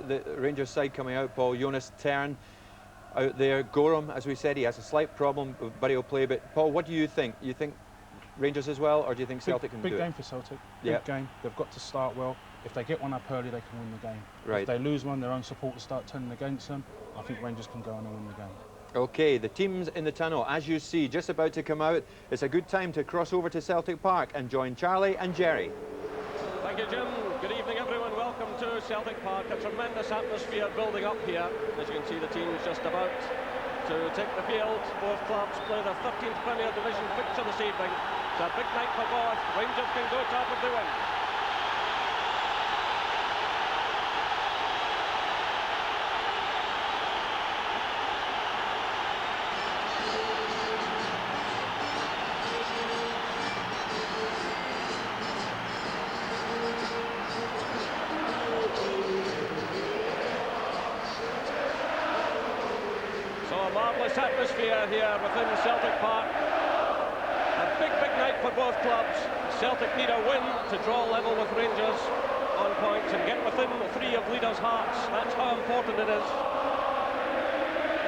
the Rangers side coming out, Paul. Jonas Tern out there. Gorham, as we said, he has a slight problem with burial play. But Paul, what do you think? You think Rangers as well, or do you think Celtic can do it? Big game for Celtic. Big game. They've got to start well. If they get one up early, they can win the game. Right. If they lose one, their own supporters start turning against them. I think Rangers can go on and win the game. Okay, the teams in the tunnel, as you see, just about to come out. It's a good time to cross over to Celtic Park and join Charlie and Jerry. Thank you, Jim. Good evening, everyone. Welcome to Celtic Park. A tremendous atmosphere building up here. As you can see, the team's just about to take the field. Both clubs play their 13th Premier Division fixture this evening. It's a big night for both. Rangers can go top if they win. Atmosphere here within Celtic Park. A big night for both clubs. Celtic need a win to draw level with Rangers on points and get within the three of leaders' hearts. That's how important it is.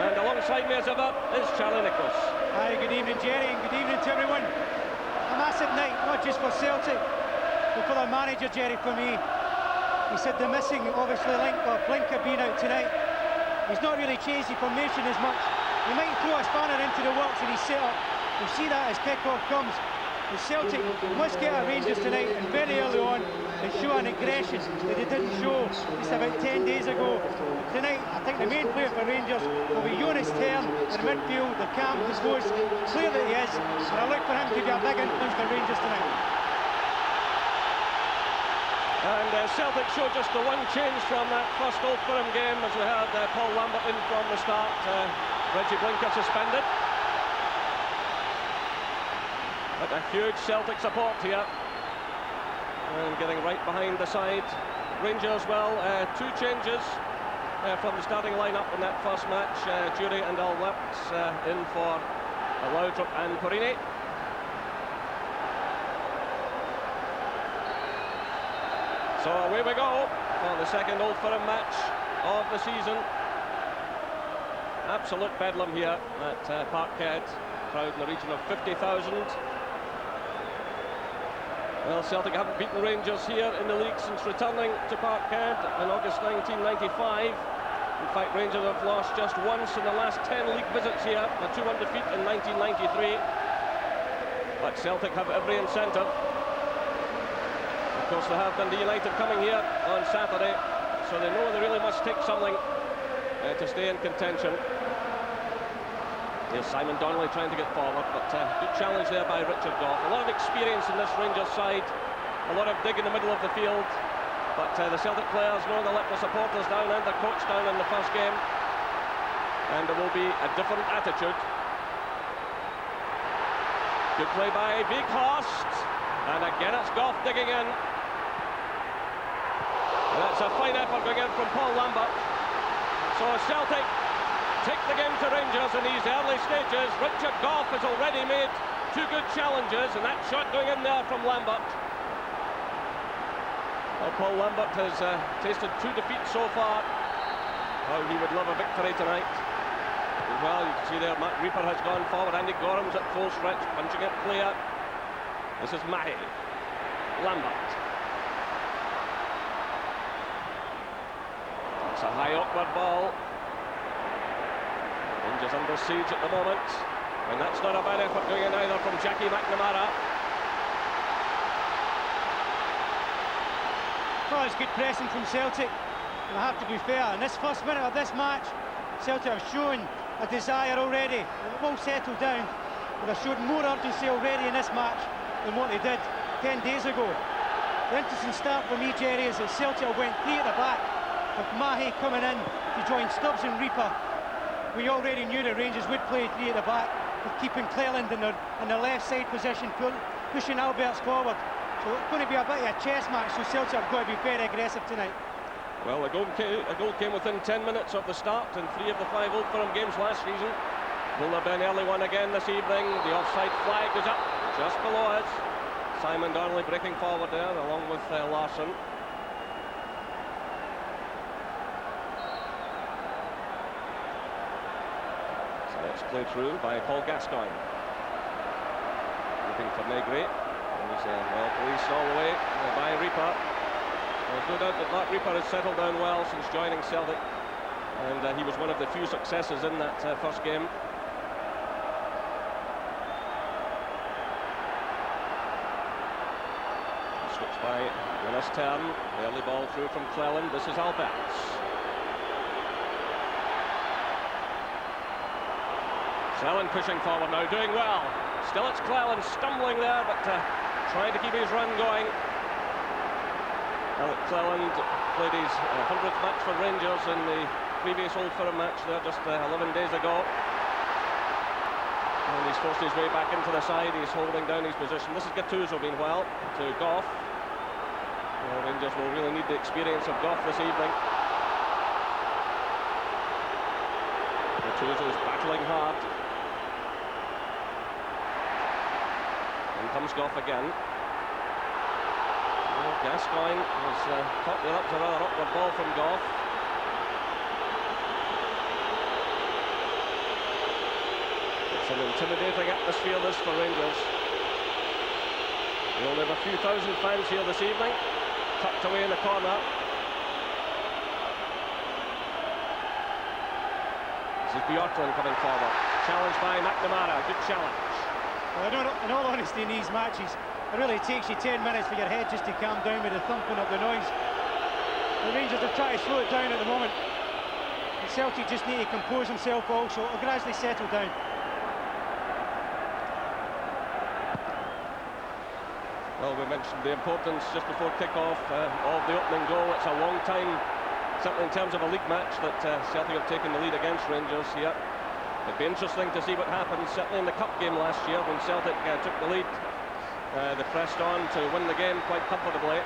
And alongside me as ever is Charlie Nicholas. Hi, good evening, Jerry, and good evening to everyone. A massive night, not just for Celtic, but for their manager, Jerry, for me. He said the missing, obviously, link of Blinker being out tonight. He's not really changed the formation as much. He might throw a spanner into the works and he's set up. We'll see that as kick-off comes. The Celtic must get at Rangers tonight, and very early on they show an aggression that they didn't show just about 10 days ago. Tonight, I think the main player for Rangers will be Jonas Tern in the midfield, the calm, composed player that he is, and I look for him to be a big influence for Rangers tonight. And Celtic showed just the one change from that first Old Firm game, as we had Paul Lambert in from the start. Reggie Blinker suspended. But a huge Celtic support here. And getting right behind the side. Rangers, well, two changes from the starting lineup in that first match. Jury and Al-Wipts in for Laudrup and Perini. So away we go for the second Old Firm match of the season. Absolute bedlam here at Parkhead. Crowd in the region of 50,000. Well, Celtic haven't beaten Rangers here in the league since returning to Parkhead in August 1995. In fact, Rangers have lost just once in the last 10 league visits here, a 2-1 defeat in 1993. But Celtic have every incentive. Of course, they have Dundee United coming here on Saturday, so they know they really must take something to stay in contention. Here's Simon Donnelly trying to get forward, but good challenge there by Richard Goff. A lot of experience in this Rangers side, a lot of dig in the middle of the field, but the Celtic players know they let the supporters down and the coach down in the first game, and there will be a different attitude. Good play by Weghorst, and again it's Goff digging in. And that's a fine effort going in from Paul Lambert. So Celtic take the game to Rangers in these early stages. Richard Goff has already made two good challenges, and that shot going in there from Lambert. Well, Paul Lambert has tasted two defeats so far. Oh, he would love a victory tonight. As well, you can see there Matt Reaper has gone forward. Andy Gorham's at full stretch, punching it clear. This is Mahi. Lambert. It's a high awkward ball. Rangers under siege at the moment, and that's not a bad effort going in either from Jackie McNamara. Well, it's good pressing from Celtic, and I have to be fair, in this first minute of this match, Celtic have shown a desire already. It will settle down, but they've shown more urgency already in this match than what they did 10 days ago. The interesting start for me, Jerry, is that Celtic went three at the back, with Mahi coming in to join Stubbs and Reaper. We already knew that Rangers would play three at the back, with keeping Cleland in their left side position, pushing Alberts forward. So it's going to be a bit of a chess match, so Celtic have got to be very aggressive tonight. Well, a goal came within 10 minutes of the start in 3 of the 5 Old Firm games last season. Will there be an early one again this evening? The offside flag goes up just below us. Simon Donnelly breaking forward there, along with Larsson. It's played through by Paul Gascoigne. Looking for Negri. He's well policed all the way by Reaper. There's no doubt that Reaper has settled down well since joining Celtic, and he was one of the few successes in that first game. Switch by Jonas Tern. The early ball through from Cleland. This is Alberts. Cleland pushing forward now, doing well. Still it's Cleland stumbling there, but trying to keep his run going. Alec Cleland played his 100th match for Rangers in the previous Old Firm match there just 11 days ago. And he's forced his way back into the side. He's holding down his position. This is Gattuso meanwhile to Goff. Rangers will really need the experience of Goff this evening. Gattuso's battling hard. In comes Goff again. Gascoigne has caught there. Up to a rather awkward ball from Goff. It's an intimidating atmosphere this for Rangers. We only have a few thousand fans here this evening. Tucked away in the corner. This is Bjorklund coming forward. Challenged by McNamara. Good challenge. Well, in all honesty, in these matches, it really takes you 10 minutes for your head just to calm down with the thumping of the noise. The Rangers are trying to slow it down at the moment. And Celtic just need to compose himself also. It'll gradually settle down. Well, we mentioned the importance just before kick-off of the opening goal. It's a long time, certainly in terms of a league match, that Celtic have taken the lead against Rangers here. It'd be interesting to see what happens, certainly in the cup game last year when Celtic took the lead. They pressed on to win the game quite comfortably.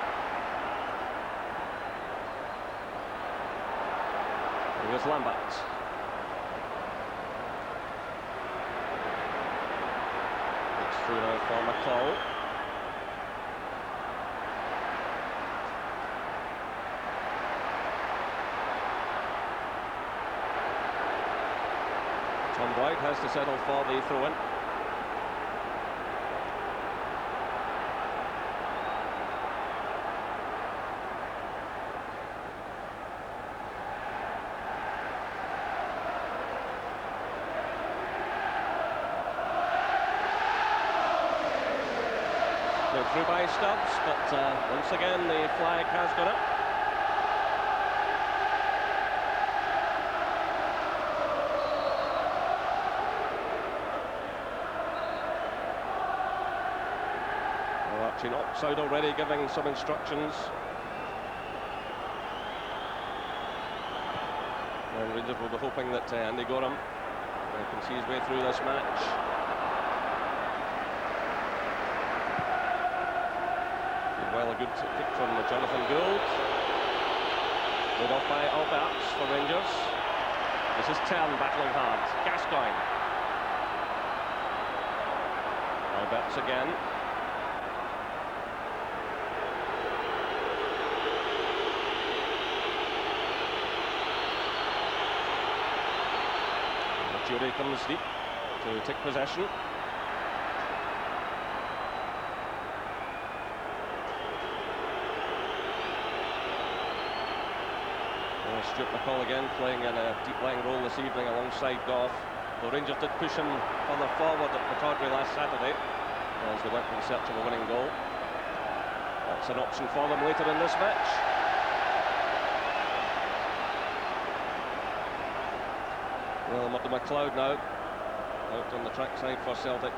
Here's Lambert. It's through now for McCall. Tom White has to settle for the throw-in. They're through by Stubbs, but once again the flag has gone up. Outside already, giving some instructions. And Rangers will be hoping that Andy Gorham can see his way through this match. Well, a good kick from Jonathan Gould. Laid off by Alberts for Rangers. This is Tern battling hard. Gascoigne. Alberts again. Jury comes deep to take possession. Stuart McCall again playing in a deep-lying role this evening alongside Goff. The Rangers did push him further forward at Pittodrie last Saturday as they went in search of a winning goal. That's an option for them later in this match. Well, Murdo McLeod now out on the track side for Celtic,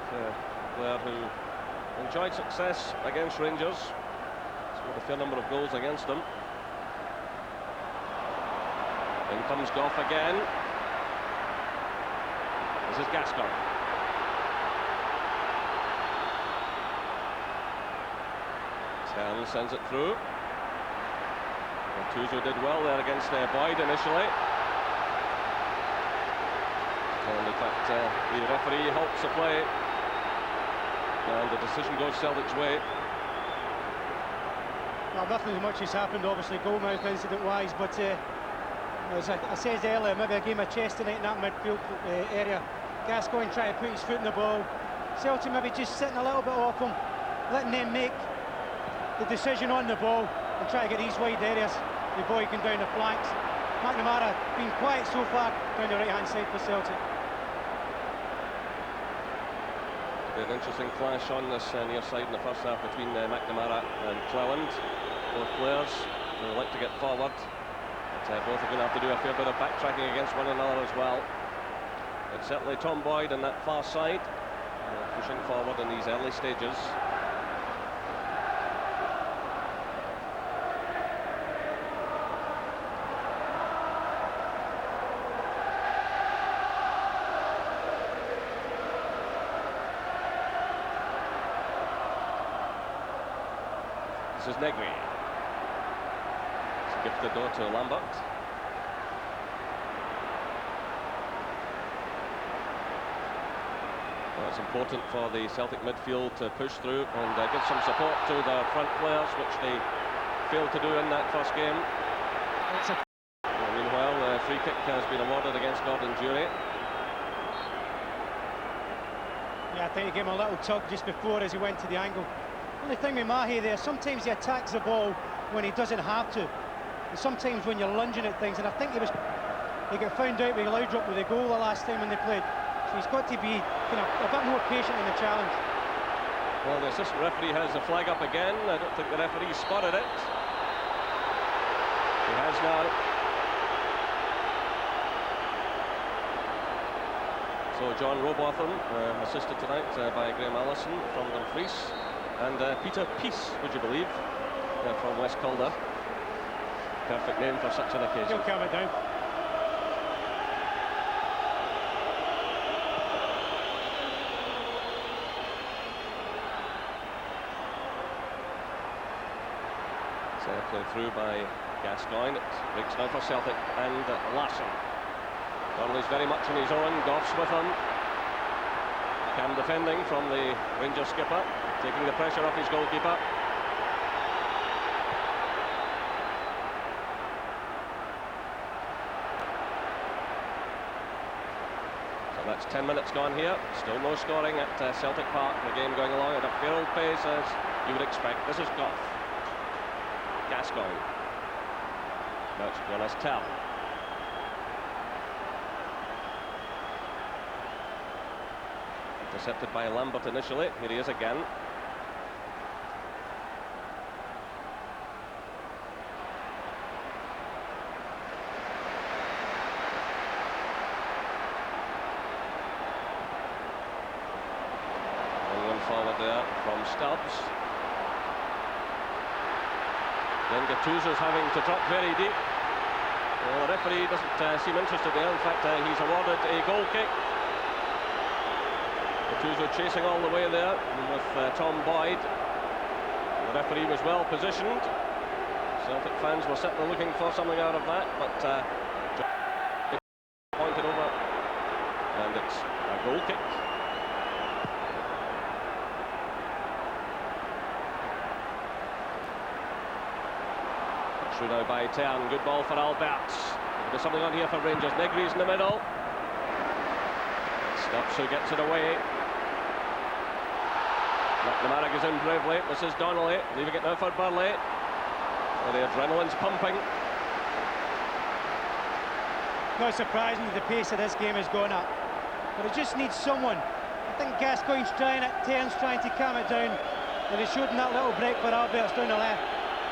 player who enjoyed success against Rangers. Scored a fair number of goals against them. In comes Goff again. This is Gascoigne. Tern sends it through. Gattuso did well there against Boyd initially. And in fact, the referee halts the play. And the decision goes Celtic's way. Well, nothing much has happened, obviously, goalmouth incident-wise, but as I said earlier, maybe a game of chess tonight in that midfield area. Gascoigne trying to put his foot in the ball. Celtic maybe just sitting a little bit off him, letting them make the decision on the ball and try to get these wide areas. The boy can down the flanks. McNamara been quiet so far down the right-hand side for Celtic. An interesting clash on this near side in the first half between McNamara and Cleland. Both players who like to get forward, but both are going to have to do a fair bit of backtracking against one another as well. It's certainly Tom Boyd on that far side, pushing forward in these early stages. This is Negri. It's gifted though to Lambert. Well, it's important for the Celtic midfield to push through and give some support to their front players, which they failed to do in that first game. Meanwhile, the free kick has been awarded against Gordon Jury. Yeah, I think he gave him a little tug just before as he went to the angle. Only thing with Mahe there, sometimes he attacks the ball when he doesn't have to, and sometimes when you're lunging at things, and I think he got found out with Loudrup with the goal the last time when they played, so he's got to be a bit more patient in the challenge. Well, the assistant referee has the flag up again. I don't think the referee spotted it. He has now. So John Robotham, assisted tonight by Graham Allison from Dumfries. And Peter Peace, would you believe, from West Calder. Perfect name for such an occasion. He'll calm it down. It's played through by Gascoigne. It breaks now for Celtic and Larsson. Donnelly's very much on his own. Goff's with him. Cam defending from the Rangers skipper, taking the pressure off his goalkeeper. So that's 10 minutes gone here. Still no scoring at Celtic Park. The game going along at a fair old pace, as you would expect. This is Goff. Gascoigne. Now it's Jonas Tell. Intercepted by Lambert initially. Here he is again. One forward there from Stubbs. Then Gattuso's having to drop very deep. Well, the referee doesn't seem interested there. In fact, he's awarded a goal kick. Gattuso chasing all the way there with Tom Boyd. The referee was well positioned. Celtic fans were certainly looking for something out of that, but pointed over, and it's a goal kick. Through now by Tern. Good ball for Albert. There's something on here for Rangers. Negri's in the middle. Stops who gets it away. McNamara goes in bravely. This is Donnelly, leaving it now for Burley. Well, the adrenaline's pumping. Not surprising the pace of this game has gone up, but it just needs someone. I think Gascoigne's trying it, Tern's trying to calm it down, and he showed that little break for Albert's down the left.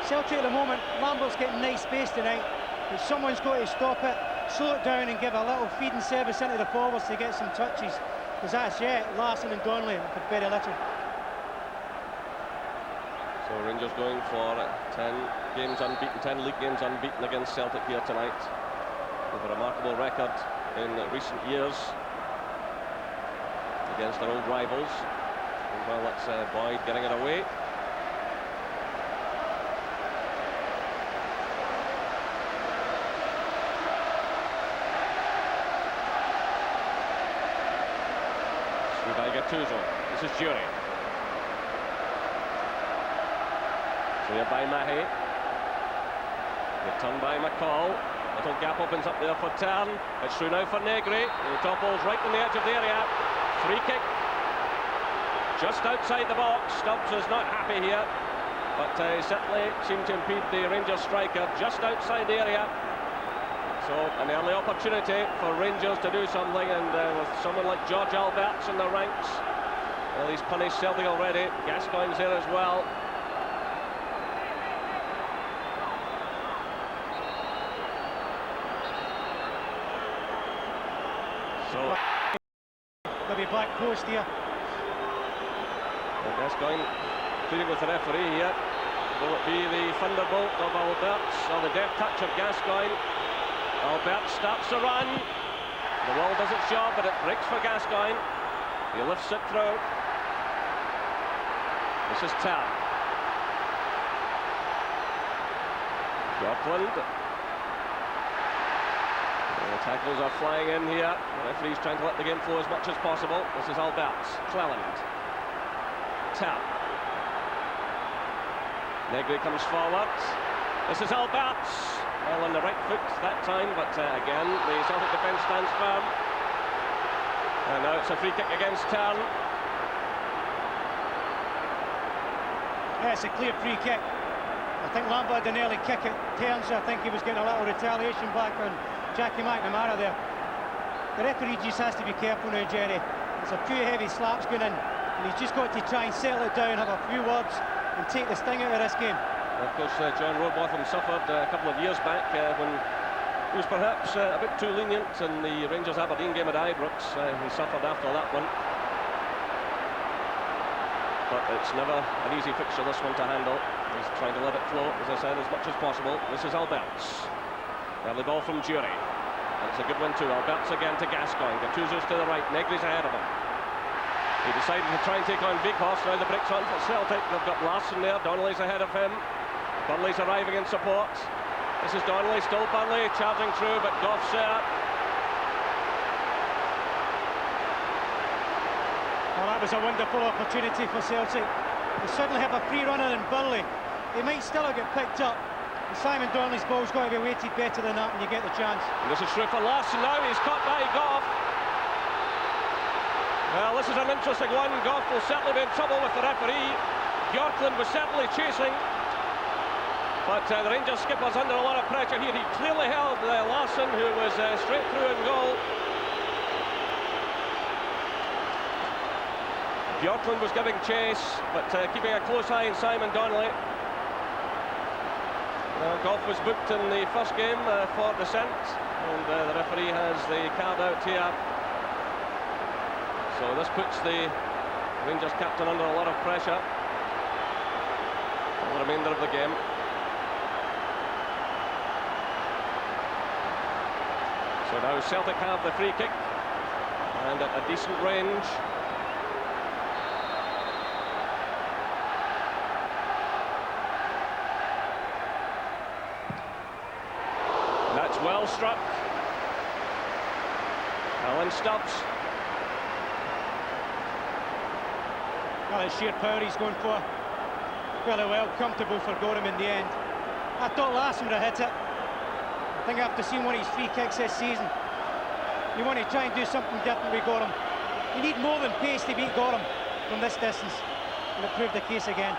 Celtic at the moment, Lambert's getting nice space tonight, but someone's got to stop it, slow it down and give a little feeding service into the forwards to get some touches, because that's Larsson and Donnelly could very little. So Rangers going for 10 games unbeaten, 10 league games unbeaten against Celtic here tonight. With a remarkable record in recent years against their old rivals. And well, that's Boyd getting it away. Through by Gattuso. This is Jury. Cleared by Mahe. Returned by McCall. Little gap opens up there for Tern. It's through now for Negri. The top ball's right on the edge of the area. Free kick. Just outside the box. Stubbs is not happy here, but he certainly seemed to impede the Rangers striker just outside the area. So an early opportunity for Rangers to do something, and with someone like George Alberts in the ranks, well, he's punished Celtic already. Gascoigne's there as well. So There'll be back post here. Gascoigne pleading with the referee here. Will it be the thunderbolt of Alberts or the deft touch of Gascoigne? Alberts starts to run. The wall does its job, but it breaks for Gascoigne. He lifts it through. This is Tern. Bjorklund. The tackles are flying in here. The referee's trying to let the game flow as much as possible. This is Alberts. Cleland. Tern. Negri comes forward. This is Alberts. Well, on the right foot that time, but again, the Celtic defence stands firm. And now it's a free kick against Tern. Yeah, it's a clear free kick. I think Lambert did nearly kick it. Tern, so I think he was getting a little retaliation back on Jackie McNamara there. The referee just has to be careful now, Jerry. There's a few heavy slaps going in, and he's just got to try and settle it down, have a few words, and take the sting out of this game. Of course, John Robotham suffered a couple of years back when he was perhaps a bit too lenient in the Rangers-Aberdeen game at Ibrox. He suffered after that one. But it's never an easy fixture, this one, to handle. He's trying to let it flow, as I said, as much as possible. This is Alberts. Early ball from Jury. And it's a good one too. Alberts again to Gascoigne. Gattuso's to the right. Negri's ahead of him. He decided to try and take on Weghorst. Now the break's on for Celtic. They've got Larsson there. Donnelly's ahead of him. Burnley's arriving in support. This is Donnelly, still Burnley, charging through, but Goff's there. Well, that was a wonderful opportunity for Celtic. They suddenly have a free runner in Burnley. They might still have got picked up. And Simon Donnelly's ball's got to be weighted better than that when you get the chance. And this is through for Larsson now. He's caught by Goff. Well, this is an interesting one. Goff will certainly be in trouble with the referee. Bjorklund was certainly chasing. But the Rangers skipper's under a lot of pressure here. He clearly held Larsson, who was straight through in goal. Bjorklund was giving chase, but keeping a close eye on Simon Donnelly. Goff was booked in the first game for dissent, and the referee has the card out here. So this puts the Rangers captain under a lot of pressure for the remainder of the game. So now Celtic have the free kick, and at a decent range. That's well struck. Alan Stubbs. Well, it's sheer power he's going for. Really well, comfortable for Gorham in the end. I thought Larsson would have hit it. I think after seeing one of his free kicks this season, you want to try and do something different with Gorham. You need more than pace to beat Gorham from this distance, and it proved the case again.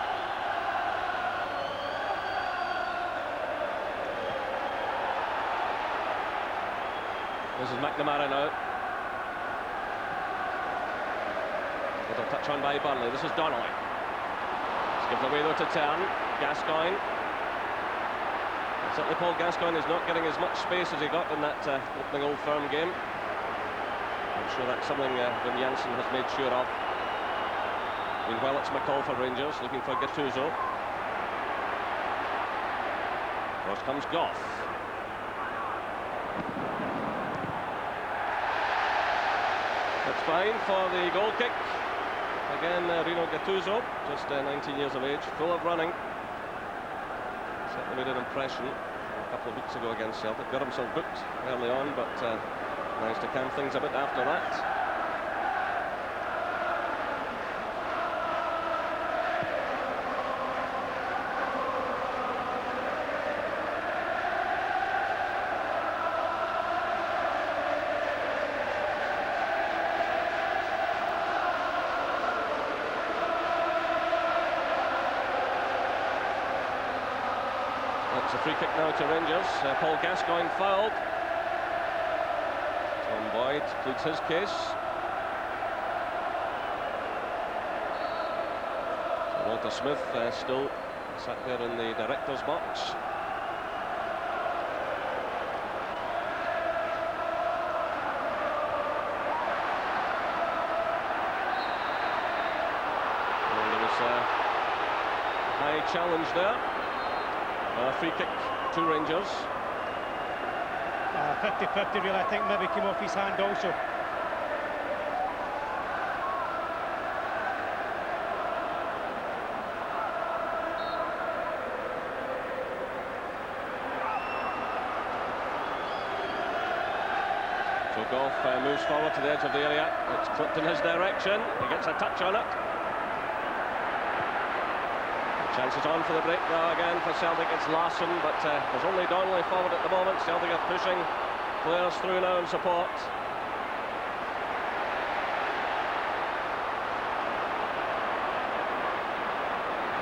This is McNamara now. Little touch on by Burnley. This is Donnelly. Let's give the way though to Tern. Gascoigne. Certainly Paul Gascoigne is not getting as much space as he got in that opening Old Firm game. I'm sure that's something Wim Jansen has made sure of. Meanwhile, it's McCall for Rangers, looking for Gattuso. Cross comes Goff. That's fine for the goal kick. Again, Rino Gattuso, just 19 years of age, full of running. Certainly made an impression a couple of weeks ago against Celtic. Got himself booked early on, but managed to calm things a bit after that. a free kick now to Rangers. Paul Gascoigne fouled. Tom Boyd pleads his case. So Walter Smith still sat there in the director's box. And there was a high challenge there. A free kick to Rangers. 50-50 really, I think maybe came off his hand also. So Goff moves forward to the edge of the area. It's clipped in his direction. He gets a touch on it. Chances on for the break now again for Celtic. It's Larsson, but there's only Donnelly forward at the moment. Celtic are pushing players through now in support.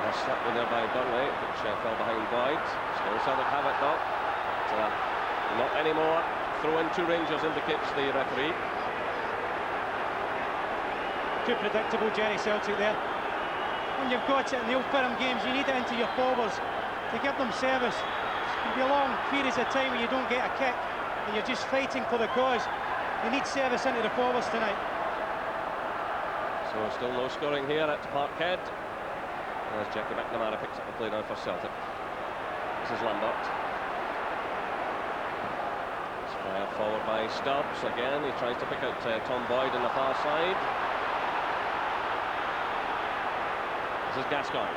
A slap in there by Donnelly, which fell behind Boyd. Still Celtic have it though. But, not anymore. Throw in to Rangers indicates the referee. Too predictable, Jerry, Celtic there. When you've got it in the old firm games, you need it into your forwards to give them service. It can be a long periods of time where you don't get a kick and you're just fighting for the cause. You need service into the forwards tonight. So still no scoring here at Parkhead. As Jackie McNamara picks up the play now for Celtic. This is Lambert. It's fired forward by Stubbs again. He tries to pick out Tom Boyd on the far side. This is Gascoigne.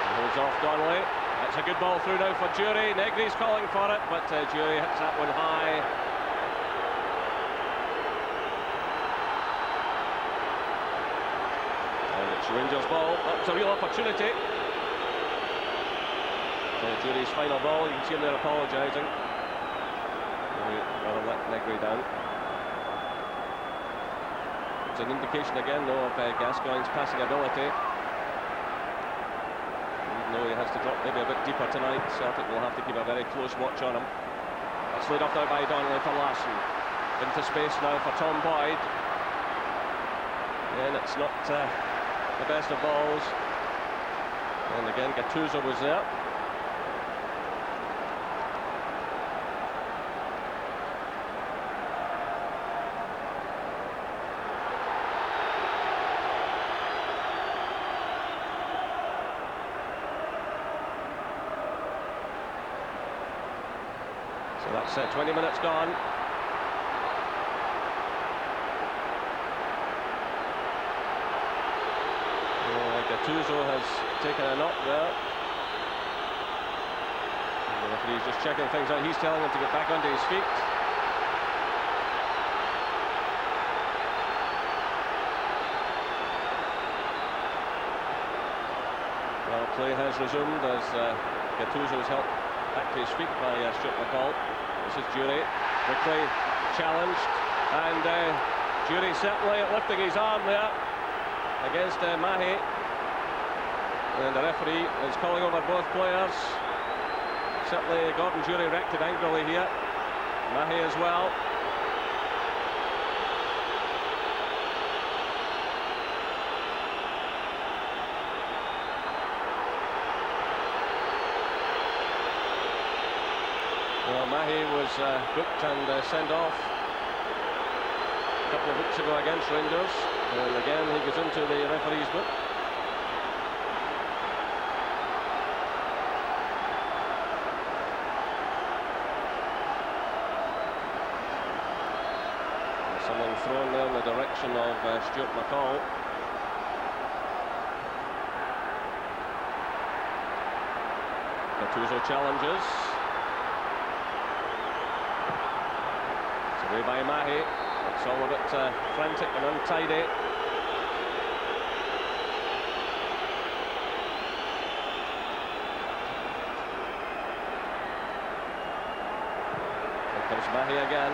He holds off Donnelly. That's a good ball through now for Jury. Negri's calling for it, but Jury hits that one high. And it's Rangers' ball. That's a real opportunity. So Jury's final ball. You can see him there apologising. Rather let Negri down. It's an indication again, though, of Gascoigne's passing ability. Even though he has to drop maybe a bit deeper tonight, Celtic will have to keep a very close watch on him. That's laid off now by Donnelly for Larsson. Into space now for Tom Boyd. Again, it's not the best of balls. And again, Gattuso was there. So that's 20 minutes gone. Gattuso has taken a knock there. And the referee's just checking things out. He's telling him to get back onto his feet. Well, play has resumed as Gattuso is helped back to his feet by Stuart McCall. This is Jury, quickly challenged, and Jury certainly lifting his arm there against Mahe, and the referee is calling over both players. Certainly Gordon Jury reacted angrily here, Mahe as well. Well, Mahe was booked and sent off a couple of weeks ago against Rangers, and again he goes into the referee's book. And someone thrown there in the direction of Stuart McCall. Gattuso challenges. Away by Mahe. It's all a bit frantic and untidy. Here comes Mahe again.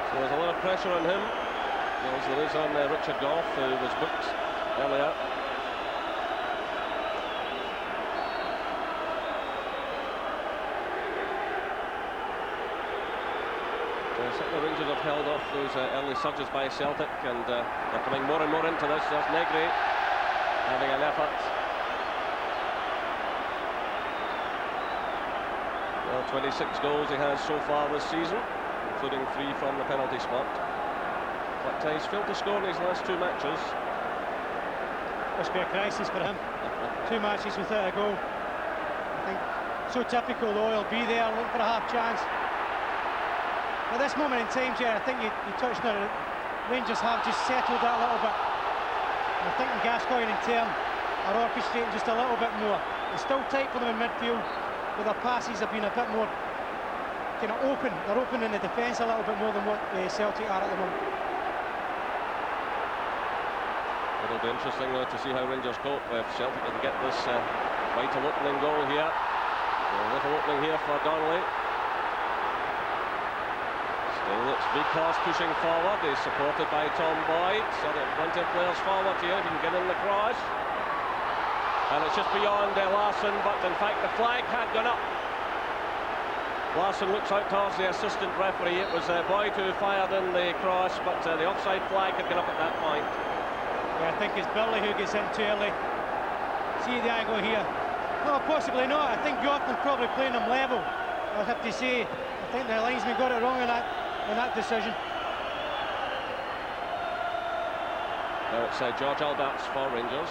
So there's a lot of pressure on him, as there is on Richard Goff, who was booked earlier. The Rangers have held off those early surges by Celtic, and they're coming more and more into this. There's Negri having an effort. Well, 26 goals he has so far this season, including 3 from the penalty spot. But he's failed to score in his last 2 matches. Must be a crisis for him. 2 matches without a goal. I think so typical, though. He'll be there, look for a half chance. At this moment in time, Jerry, I think you touched on it. Rangers have just settled that a little bit. I think Gascoigne in turn are orchestrating just a little bit more. It's still tight for them in midfield, but their passes have been a bit more kind of open. They're open in the defence a little bit more than what Celtic are at the moment. It'll be interesting though to see how Rangers cope if Celtic can get this vital opening goal here. A little opening here for Donnelly. Still it's VHS pushing forward. He's supported by Tom Boyd. So there are plenty of players forward here if he can get in the cross. And it's just beyond Larsson, but in fact the flag had gone up. Larsson looks out towards the assistant referee. It was Boyd who fired in the cross, but the offside flag had gone up at that point. Yeah, I think it's Burley who gets in too early. See the angle here. No, possibly not. I think Bjorkland's probably playing them level. I'd have to say, I think the linesman got it wrong in that decision. Now it's George Alberts for Rangers.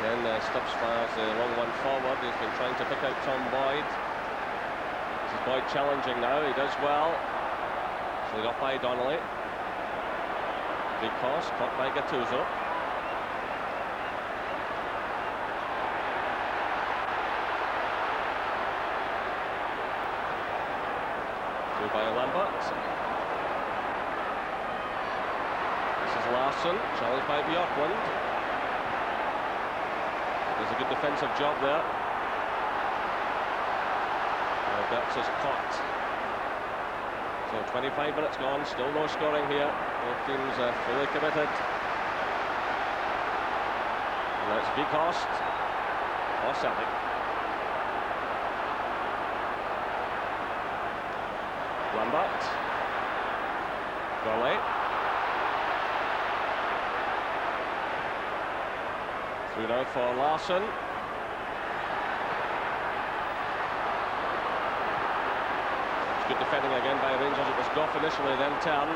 Again, Stubbs fires the wrong one forward. He's been trying to pick out Tom Boyd. This is Boyd challenging now. He does well. Slid off by Donnelly. Big cross, caught by Gattuso. Through by Lambert. This is Larsson, challenged by Bjorkland. There's a good defensive job there. Alberts is caught. So 25 minutes gone, still no scoring here. Both teams fully committed. And that's VHS for Celtic. Lambert. Gourlay. Through now for Larsson. Good defending again by Rangers. It was Goff initially, then Turn.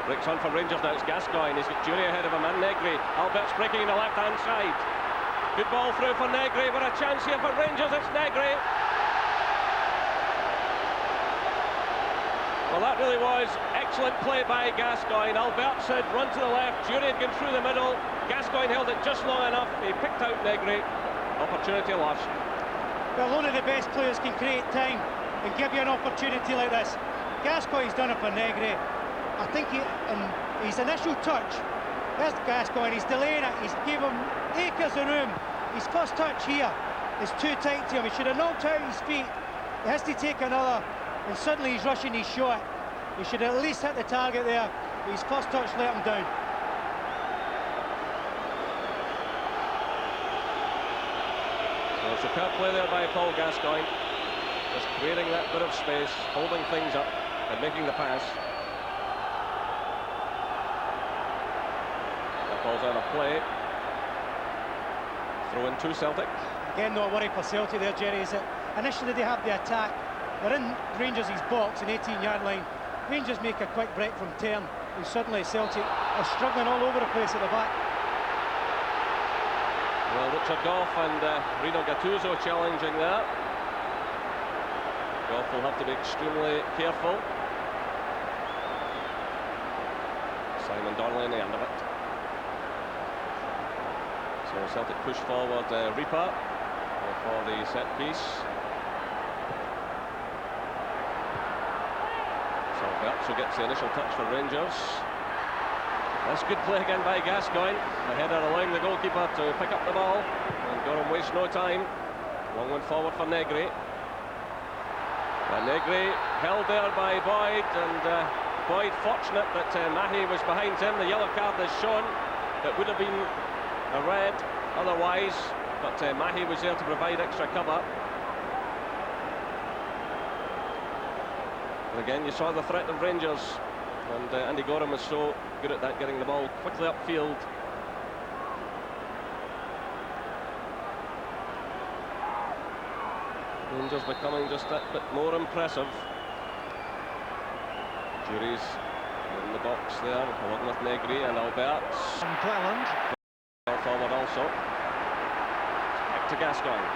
Breaks on for Rangers now. It's Gascoigne. He's got Jury ahead of him and Negri. Albert's breaking in the left-hand side. Good ball through for Negri. What a chance here for Rangers. It's Negri. Well, that really was excellent play by Gascoigne. Alberts had run to the left. Jury had gone through the middle. Gascoigne held it just long enough. He picked out Negri. Opportunity lost. Well, only the best players can create time and give you an opportunity like this. Gascoigne's done it for Negri. I think in his initial touch, there's Gascoigne, he's delaying it, he's gave him acres of room. His first touch here is too tight to him. He should have knocked out his feet. He has to take another, and suddenly he's rushing his shot. He should at least hit the target there. His first touch let him down. So superb play there by Paul Gascoigne. Just creating that bit of space, holding things up and making the pass. That ball's out of play. Throw in to Celtic. Again, not worried for Celtic there, Jerry, is it? Initially they have the attack. They're in Rangers' box in 18-yard line. Rangers make a quick break from Turn, and suddenly Celtic are struggling all over the place at the back. Well, Richard Goff and Rino Gattuso challenging there. Goff will have to be extremely careful. Simon Donnelly in the end of it. So Celtic push forward Reaper for the set piece. So Alberts who gets the initial touch for Rangers. That's good play again by Gascoigne. The header allowing the goalkeeper to pick up the ball, and Gorham wastes no time. Long one forward for Negri. And Negri held there by Boyd, and Boyd fortunate that McGhee was behind him. The yellow card is shown. It would have been a red otherwise, but McGhee was there to provide extra cover. And again, you saw the threat of Rangers, and Andy Gorham was so good at that, getting the ball quickly upfield. Rangers becoming just that bit more impressive. Jury's in the box there, along with Negri and Alberts. And Cleland. Forward also. Back to Gascoigne.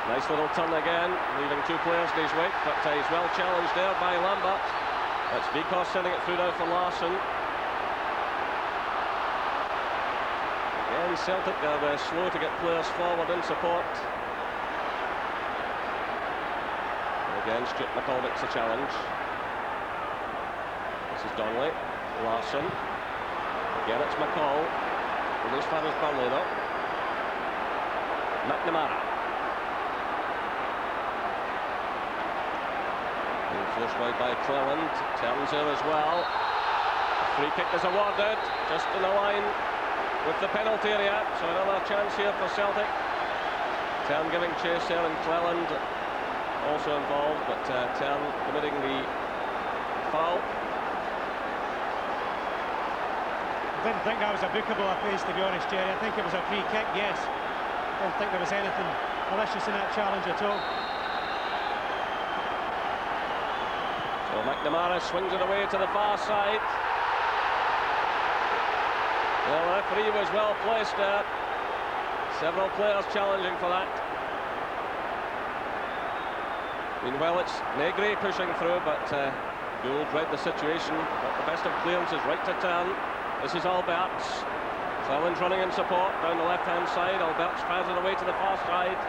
Nice little turn again, leaving two players in his wake, but he's well challenged there by Lambert. That's Vikos sending it through now for Larsson. Again, Celtic are slow to get players forward in support. Again, Stuart McCall makes a challenge. This is Donnelly. Larsson. Again, it's McCall. Well, as far as Burnley, though. McNamara. Being forced wide by Cleland. Turns there as well. A free kick is awarded. Just in the line with the penalty area. So another chance here for Celtic. Turn giving chase there, and Cleland also involved, but Turn committing the foul. I didn't think that was a bookable offence, to be honest, Jerry. I think it was a free kick, yes. I don't think there was anything malicious in that challenge at all. So McNamara swings it away to the far side. Well, the referee was well placed there. Several players challenging for that. Meanwhile, it's Negri pushing through, but Gould read the situation. Got the best of clearances right to Turn. This is Alberts. Cleland running in support down the left-hand side. Alberts fires it away to the far side.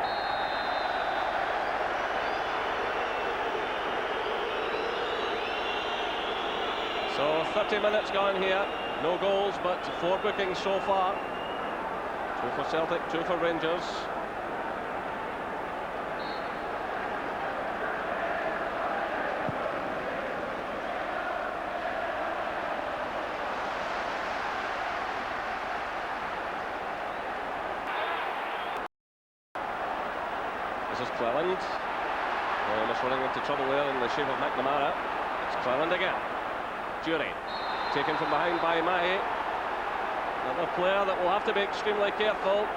So 30 minutes gone here. No goals, but 4 bookings so far. 2 for Celtic, 2 for Rangers. This is Cleland. Almost running into trouble there in the shape of McNamara. It's Cleland again. Jury taken from behind by McGhee. Another player that will have to be extremely careful.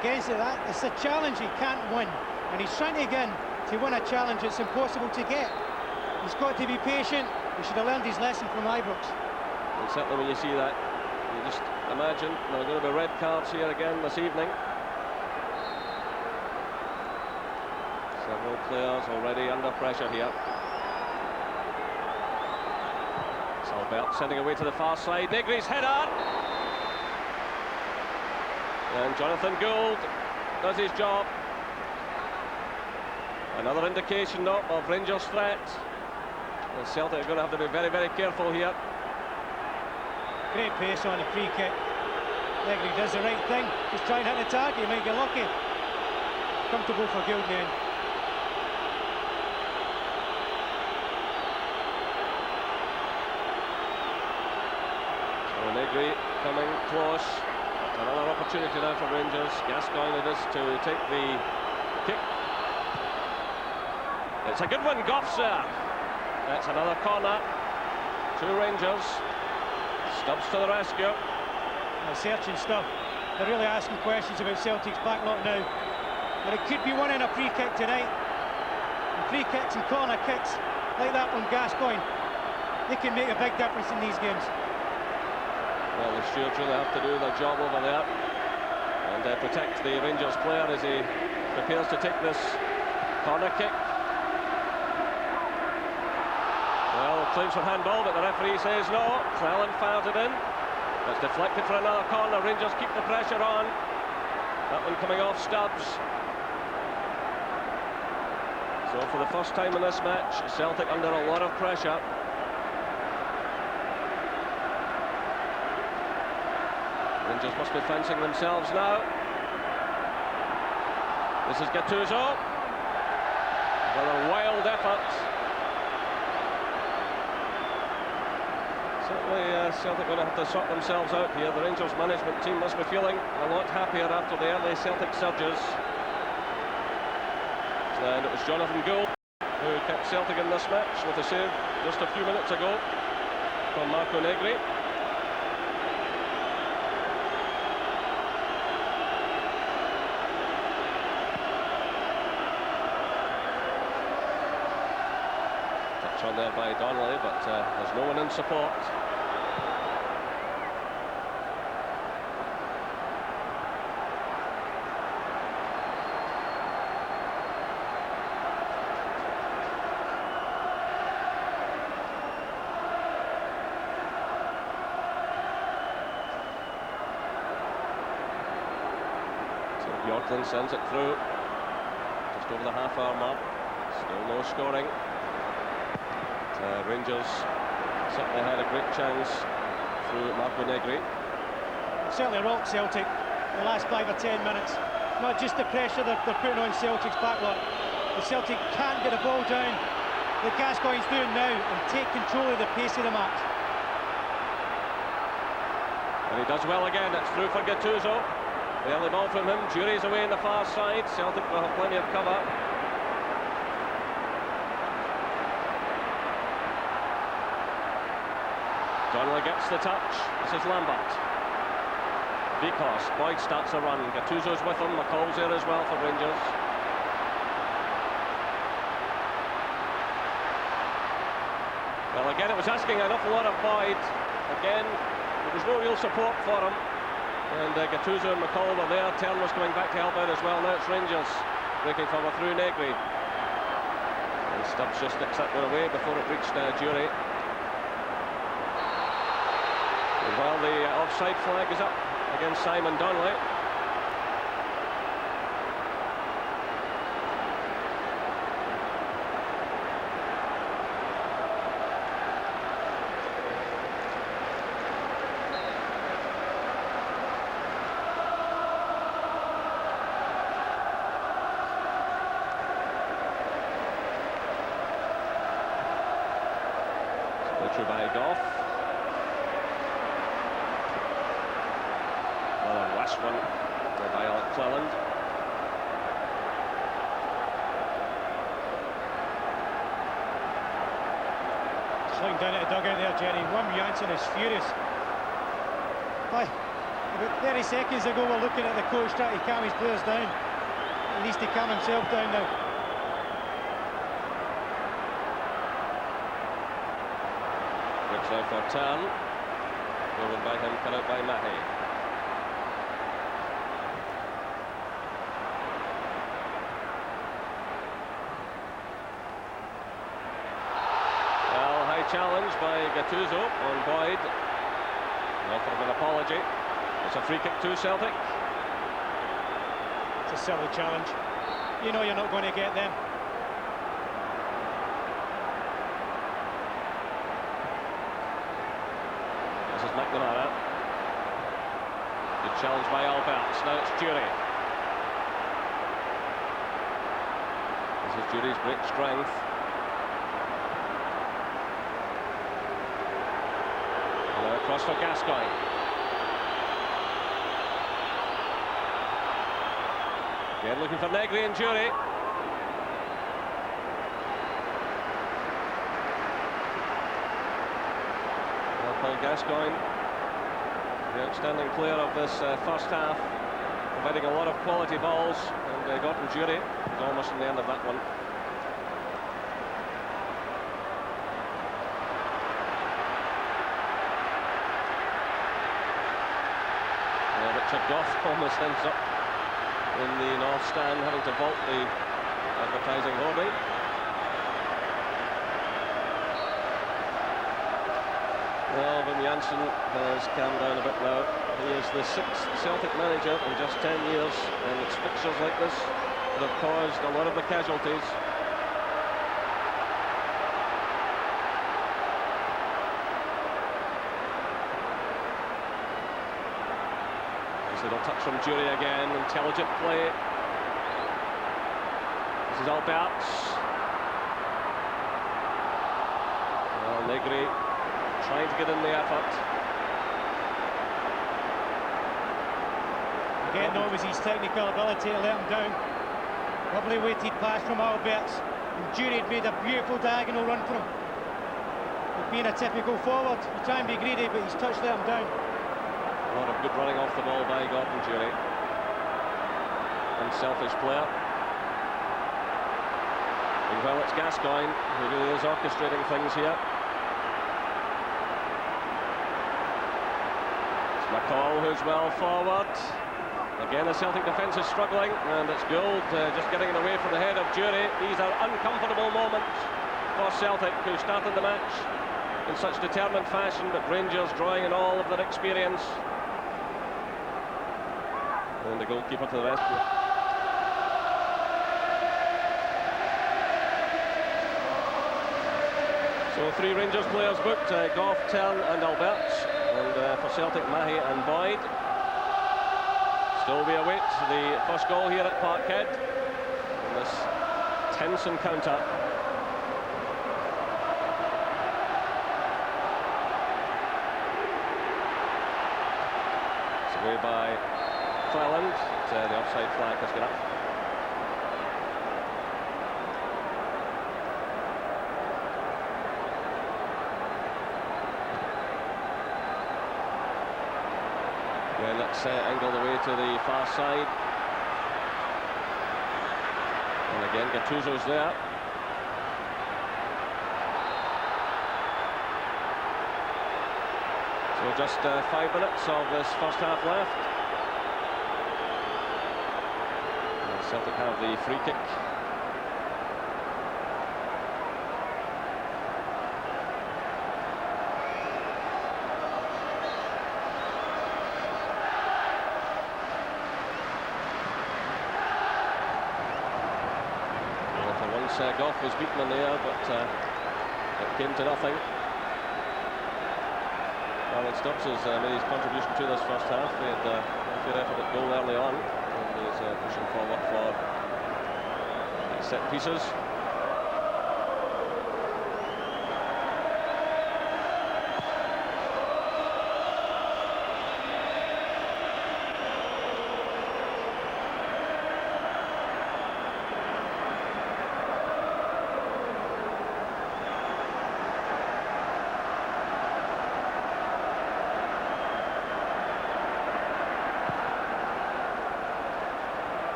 Against that, it's a challenge he can't win, and he's trying again to win a challenge it's impossible to get. He's got to be patient. He should have learned his lesson from Ibrox. And certainly when you see that, you just imagine there are going to be red cards here again this evening. Several players already under pressure here. Albert sending away to the far side. Negri's header. And Jonathan Gould does his job. Another indication though of Rangers' threat. And Celtic are going to have to be very, very careful here. Great pace on the free kick. Negri does the right thing. Just try and hit the target. He might get lucky. Comfortable for Gould then. Negri coming close. Another opportunity now for Rangers. Gascoigne it is to take the kick. It's a good one, Goff's there. That's another corner to Rangers. Stubbs to the rescue. Searching stuff. They're really asking questions about Celtic's backlock now. And it could be winning a free kick tonight. And free kicks and corner kicks like that one, Gascoigne, they can make a big difference in these games. Well, the stewards really have to do their job over there and protect the Rangers player as he prepares to take this corner kick. Well, claims for handball, but the referee says no. Cleland fired it in. It's deflected for another corner. Rangers keep the pressure on. That one coming off Stubbs. So for the first time in this match, Celtic under a lot of pressure. Rangers must be fencing themselves now. The This is Gattuso. Another wild effort. Certainly Celtic going to have to sort themselves out here. The Rangers management team must be feeling a lot happier after the early Celtic surges. And it was Jonathan Gould who kept Celtic in this match with a save just a few minutes ago from Marco Negri. Touch on there by Donnelly, but there's no one in support. Yorkland sends it through, just over the half-hour mark. Still no scoring. Rangers certainly had a great chance through Marco Negri. Certainly rocked Celtic the last 5 or 10 minutes. Not just the pressure they're putting on Celtic's backline. The Celtic can't get the ball down like Gascoigne's doing now and take control of the pace of the match. And he does well again. It's through for Gattuso. The early ball from him. Jury's away on the far side. Celtic will have plenty of cover. Donnelly gets the touch. This is Lambert. Vikos. Boyd starts a run. Gattuso's with him. McCall's there as well for Rangers. Well, again, it was asking an awful lot of Boyd. Again, there was no real support for him. And Gattuso and McCall were there. Turn was coming back to help out as well. Now it's Rangers breaking forward through Negri. And Stubbs just sticks that one away before it reached Jury. And while the offside flag is up against Simon Donnelly. By Goff. Another last one by Alec Cleland. Sliding down at the dugout there, Jerry. Wim Jansen is furious. Aye, about 30 seconds ago we're looking at the coach trying to calm his players down. He needs to calm himself down now. Now for Tan, driven by him, cut out by Mahi. Well, high challenge by Gattuso on Boyd. An offer of an apology. It's a free kick to Celtic. It's a silly challenge. You know you're not going to get them. McNamara. Good challenge by Alberts. Now it's Jury. This is Jury's great strength. And now across for Gascoigne. Again looking for Negri and Jury. Gascoigne, the outstanding player of this first half, providing a lot of quality balls, and Gordon Jury is almost in the end of that one. Richard Goff almost ends up in the north stand, having to vault the advertising hoarding. Well, Wim Jansen has calmed down a bit now. He is the 6th Celtic manager in just 10 years, and it's fixtures like this that have caused a lot of the casualties. Nice little touch from Jury again, intelligent play. is Alberts. Well, Negri trying to get in the effort. Again, though, it was his technical ability to let him down. Lovely weighted pass from Alberts. And Jury had made a beautiful diagonal run for him. But being a typical forward, you try and be greedy, but his touch let him down. A lot of good running off the ball by Gordon Jury. Unselfish player. And well, it's Gascoigne who really is orchestrating things here. It's McCall who's well forward. Again, the Celtic defence is struggling, and it's Gould just getting it away from the head of Jury. These are uncomfortable moments for Celtic, who started the match in such determined fashion, but Rangers drawing on all of their experience. And the goalkeeper to the rescue. So 3 Rangers players booked, Goff, Tern and Alberts, and for Celtic, Mahi and Boyd. Still we await the first goal here at Parkhead in this tense encounter. It's away by Cleland. The offside flag has gone up. Again, let's angle the way to the far side. And again, Gattuso's there. So just 5 minutes of this first half left. And Celtic have the free kick. Goff was beaten in the air, but it came to nothing. Alan Stubbs has made his contribution to this first half. He had a good effort at goal early on, and he's pushing forward for set pieces.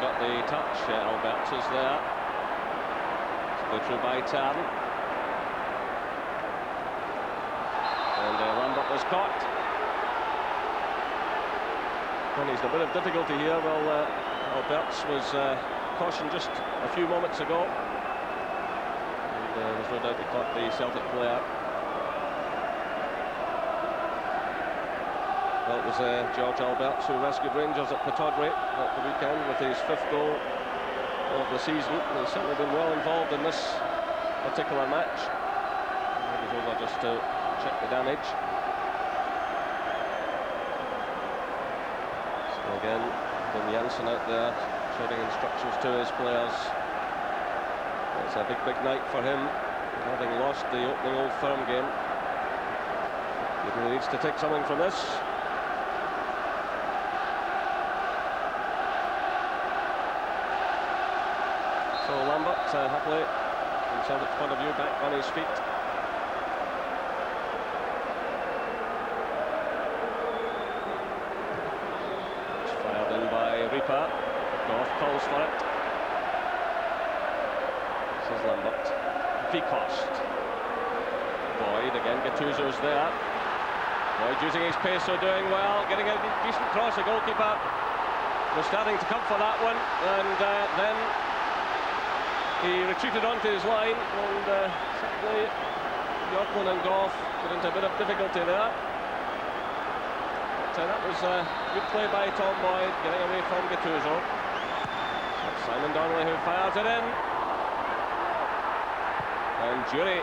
Got the touch, Alberts is there. Go through by Tern. And Lambert was caught. And he's in a bit of difficulty here. Well, Alberts was cautioned just a few moments ago. And there's no doubt he caught the Celtic player. Well, it was George Alberts who rescued Rangers at Pittodrie at the weekend with his 5th goal of the season. He's certainly been well involved in this particular match. He was over just to check the damage. So again, Tim Janssen out there shouting instructions to his players. It's a big, big night for him, having lost the opening Old Firm game. He really needs to take something from this. So Lambert, happily, from Celtic's point of view, back on his feet. It's fired in by Reaper. Goff calls for it. This is Lambert. Vicost. Boyd, again, Gattuso's there. Boyd using his pace, so doing well, getting a decent cross. The goalkeeper was starting to come for that one, and then he retreated onto his line, and certainly Yorkman and Goff got into a bit of difficulty there. But that was good play by Tom Boyd, getting away from Gattuso. Simon Donnelly who fires it in. And Jury,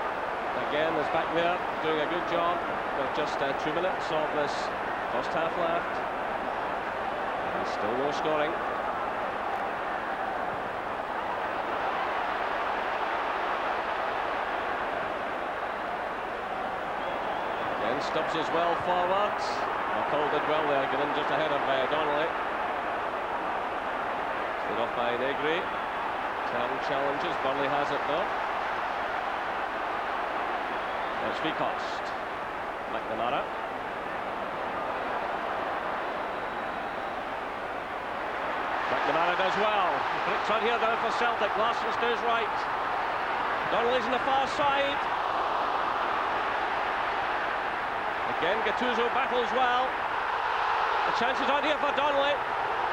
again, is back there, doing a good job. With just 2 minutes of this first half left. And still no scoring. And Stubbs as well forwards. McCall did well there, getting in just ahead of Donnelly. Slid off by Negri. Turn challenges, Burnley has it though. It's Vekost. McNamara. McNamara does well. Bricks on here down for Celtic. Larson's to his right. Donnelly's on the far side. Again, Gattuso battles well. The chances on here for Donnelly.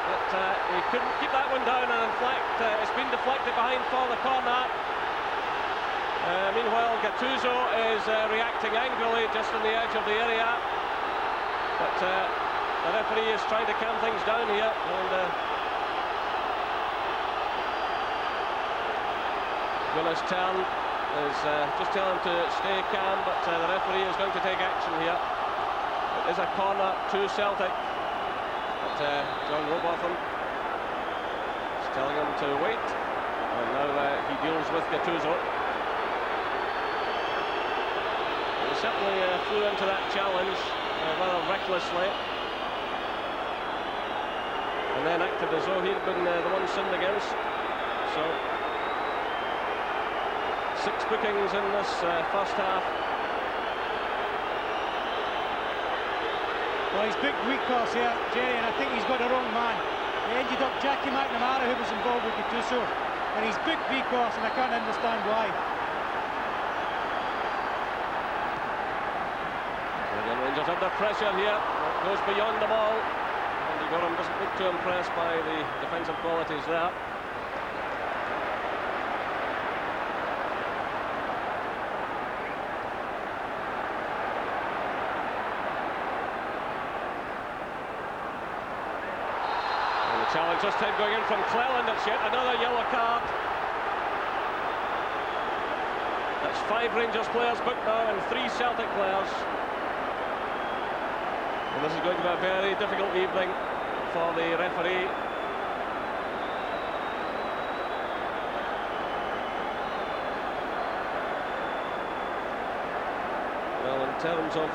But he couldn't keep that one down, and in fact it's been deflected behind for the corner. Meanwhile, Gattuso is reacting angrily just on the edge of the area. But the referee is trying to calm things down here. And Jonas Tern is just telling him to stay calm, but the referee is going to take action here. It is a corner to Celtic. But John Robotham is telling him to wait. And now he deals with Gattuso. He certainly flew into that challenge rather recklessly. And then acted as though he'd been the one sinned against. So 6 bookings in this first half. Well, he's booked Vekost here, Jerry, and I think he's got the wrong man. He ended up Jackie McNamara, who was involved with Gattuso, and he's booked Vekost, and I can't understand why. Again, Rangers under pressure here. It goes beyond the ball. Andy Gorham doesn't look too impressed by the defensive qualities there. Challenge this time going in from Cleland. It's yet another yellow card. That's 5 Rangers players booked now and 3 Celtic players. And this is going to be a very difficult evening for the referee. Well, in terms of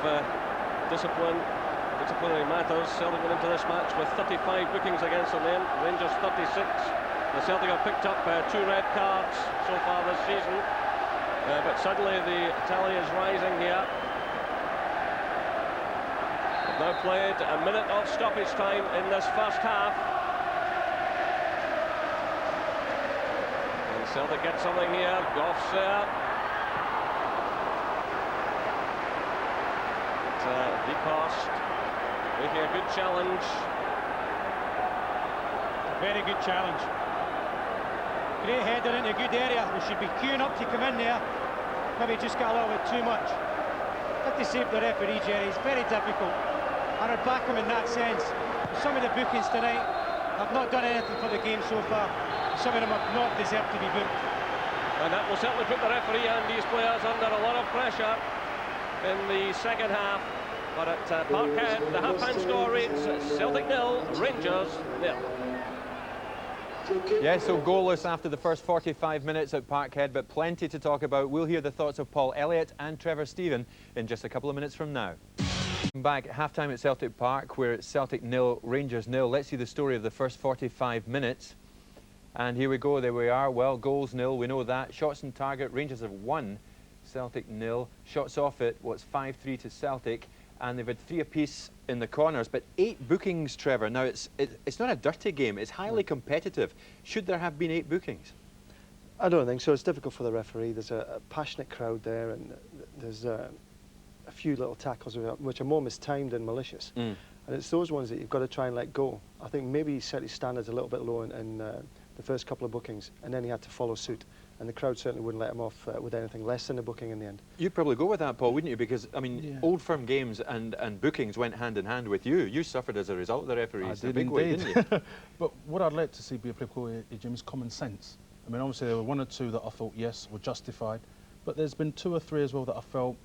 disciplinary matters, Celtic went into this match with 35 bookings against them, Rangers 36. The Celtic have picked up 2 red cards so far this season, but suddenly the tally is rising here. They've now played a minute of stoppage time in this first half. And Celtic get something here, Goff's there. Vekost making a good challenge. A very good challenge. Great header into a good area. We should be queuing up to come in there. Maybe just got a little bit too much. Have to save the referee, Jerry. It's very difficult. And I'd back him in that sense. Some of the bookings tonight have not done anything for the game so far. Some of them have not deserved to be booked. And that will certainly put the referee and these players under a lot of pressure in the second half. But at Parkhead, the half-time score reads Celtic 0, Rangers 0. Yeah, so goalless after the first 45 minutes at Parkhead, but plenty to talk about. We'll hear the thoughts of Paul Elliott and Trevor Stephen in just a couple of minutes from now. Back at half-time at Celtic Park, where it's Celtic 0, Rangers 0. Let's see the story of the first 45 minutes. And here we go, there we are. Well, goals 0, we know that. Shots on target, Rangers have won. Celtic 0. Shots off it, what's 5-3 to Celtic. And they've had 3 apiece in the corners, but 8 bookings, Trevor. Now, it's not a dirty game. It's highly competitive. Should there have been 8 bookings? I don't think so. It's difficult for the referee. There's a passionate crowd there, and there's a few little tackles which are more mistimed than malicious. And it's those ones that you've got to try and let go. I think maybe he set his standards a little bit low in the first couple of bookings, and then he had to follow suit. And the crowd certainly wouldn't let him off with anything less than a booking in the end. You'd probably go with that, Paul, wouldn't you? Because, I mean, Old Firm games and bookings went hand in hand with you. You suffered as a result of the referees in a big way, didn't you? But what I'd like to see be applicable, Jim, is common sense. I mean, obviously, there were 1 or 2 that I thought, yes, were justified. But there's been 2 or 3 as well that I felt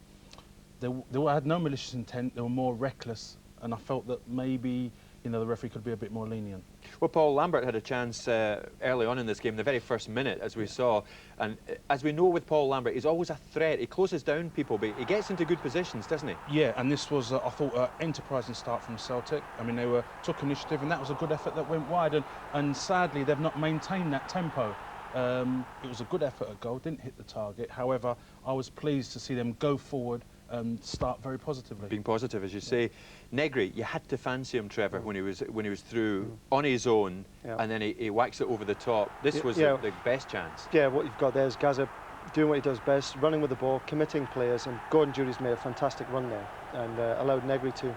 they had no malicious intent. They were more reckless. And I felt that maybe you know, the referee could be a bit more lenient. Well, Paul, Lambert had a chance early on in this game, the very first minute, as we saw. And as we know with Paul Lambert, he's always a threat. He closes down people, but he gets into good positions, doesn't he? Yeah, and this was, I thought, an enterprising start from Celtic. I mean, they took initiative, and that was a good effort that went wide. And sadly, they've not maintained that tempo. It was a good effort at goal, didn't hit the target. However, I was pleased to see them go forward and start very positively. Being positive, as you say. Negri, you had to fancy him, Trevor, when he was through on his own, and then he whacks it over the top. This was the best chance. Yeah, what you've got there is Gaza doing what he does best, running with the ball, committing players, and Gordon Jury's made a fantastic run there and allowed Negri to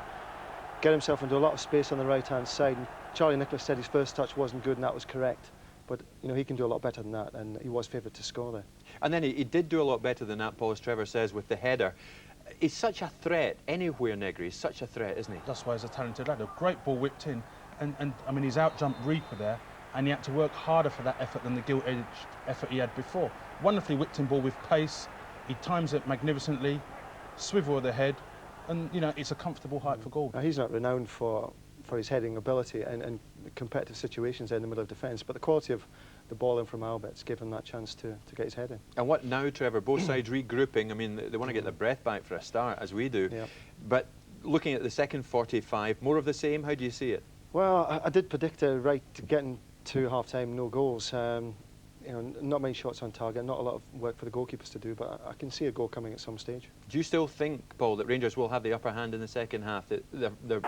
get himself into a lot of space on the right-hand side. And Charlie Nicholas said his first touch wasn't good, and that was correct. But, you know, he can do a lot better than that, and he was favoured to score there. And then he did do a lot better than that, Paul, as Trevor says, with the header. He's such a threat anywhere, Negri. He's such a threat, isn't he? That's why he's a talented lad. A great ball whipped in, and I mean, he's out-jumped Reaper there, and he had to work harder for that effort than the gilt-edged effort he had before. Wonderfully whipped in ball with pace. He times it magnificently, swivel of the head, and, you know, it's a comfortable height for goal. Now, he's not renowned for his heading ability and competitive situations in the middle of defence, but the quality of the ball in from Albert's gave him that chance to get his head in. And what now, Trevor? Both sides regrouping. I mean, they want to get their breath back for a start, as we do. Yep. But looking at the second 45, more of the same. How do you see it? Well, I did predict right getting to half-time, no goals. You know, not many shots on target, not a lot of work for the goalkeepers to do, but I can see a goal coming at some stage. Do you still think, Paul, that Rangers will have the upper hand in the second half? That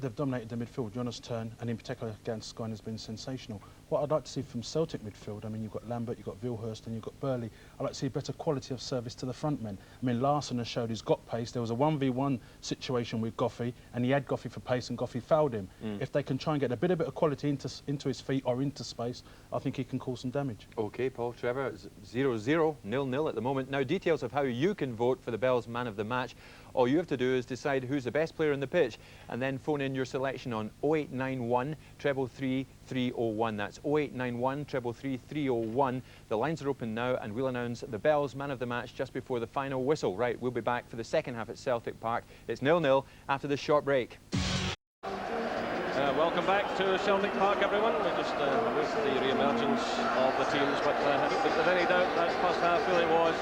They've dominated the midfield. Jonas' turn, and in particular Gascoigne, has been sensational. What I'd like to see from Celtic midfield, I mean, you've got Lambert, you've got Vilhurst, and you've got Burley. I'd like to see better quality of service to the front men. I mean, Larsson has showed he's got pace. There was a 1v1 situation with Goffey, and he had Goffey for pace, and Goffey fouled him. If they can try and get a bit of quality into his feet or into space, I think he can cause some damage. OK, Paul, Trevor, it's 0-0, 0-0 at the moment. Now, details of how you can vote for the Bell's Man of the Match. All you have to do is decide who's the best player on the pitch and then phone in your selection on 0891 333 301. That's 0891 333 301. The lines are open now, and we'll announce the Bell's Man of the Match just before the final whistle. Right, we'll be back for the second half at Celtic Park. It's 0-0 after this short break. Welcome back to Celtic Park, everyone. We just missed the re-emergence of the teams, but I don't think there's any doubt that first half really was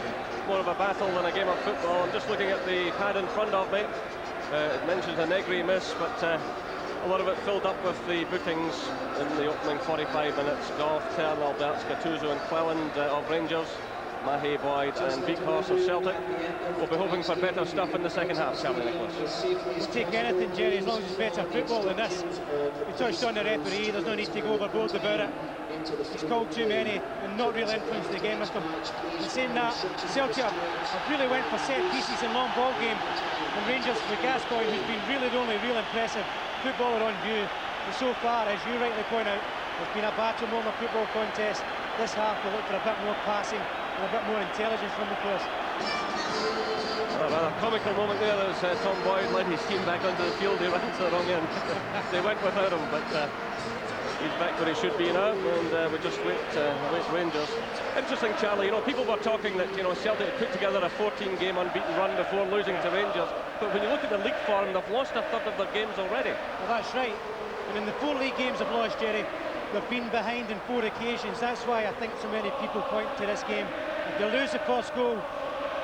more of a battle than a game of football. I'm just looking at the pad in front of me. It mentions a Negri miss, but a lot of it filled up with the bookings in the opening 45 minutes. Goff, Turner, Alberts, Gattuso and Cleland of Rangers, Mahé, Boyd and Beakhorse of Celtic. We'll be hoping for better stuff in the second half, Charlie Nicholas. Just take anything, Jerry, as long as it's better football than this. We touched on the referee, there's no need to go overboard about it. He's called too many and not really influenced the game with them. In saying that, Celtic have really went for set pieces in long ball game, and Rangers with Gascoigne, who's been really the only real impressive footballer on view. And so far, as you rightly point out, it's been a battle more than a football contest. This half will look for a bit more passing and a bit more intelligence from the players. A rather comical moment there as Tom Boyd led his team back onto the field. He ran to the wrong end. They went without him, but he's back where he should be now, and we just wait Rangers. Interesting, Charlie, you know, people were talking that, you know, Celtic had put together a 14-game unbeaten run before losing to Rangers, but when you look at the league form, they've lost a third of their games already. Well, that's right. And in the 4 league games they've lost, Jerry, they've been behind in 4 occasions. That's why I think so many people point to this game. If they lose the first goal,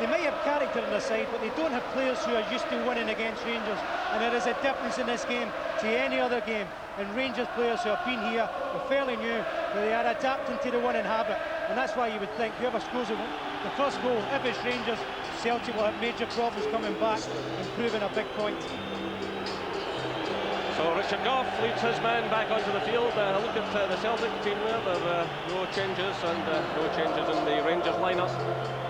they may have character on their side, but they don't have players who are used to winning against Rangers. And there is a difference in this game to any other game. And Rangers players who have been here are fairly new, but they are adapting to the winning habit. And that's why you would think whoever scores the first goal, if it's Rangers, Celtic will have major problems coming back and proving a big point. So Richard Goff leads his man back onto the field. Look at the Celtic team there. There are no changes, and no changes in the Rangers lineup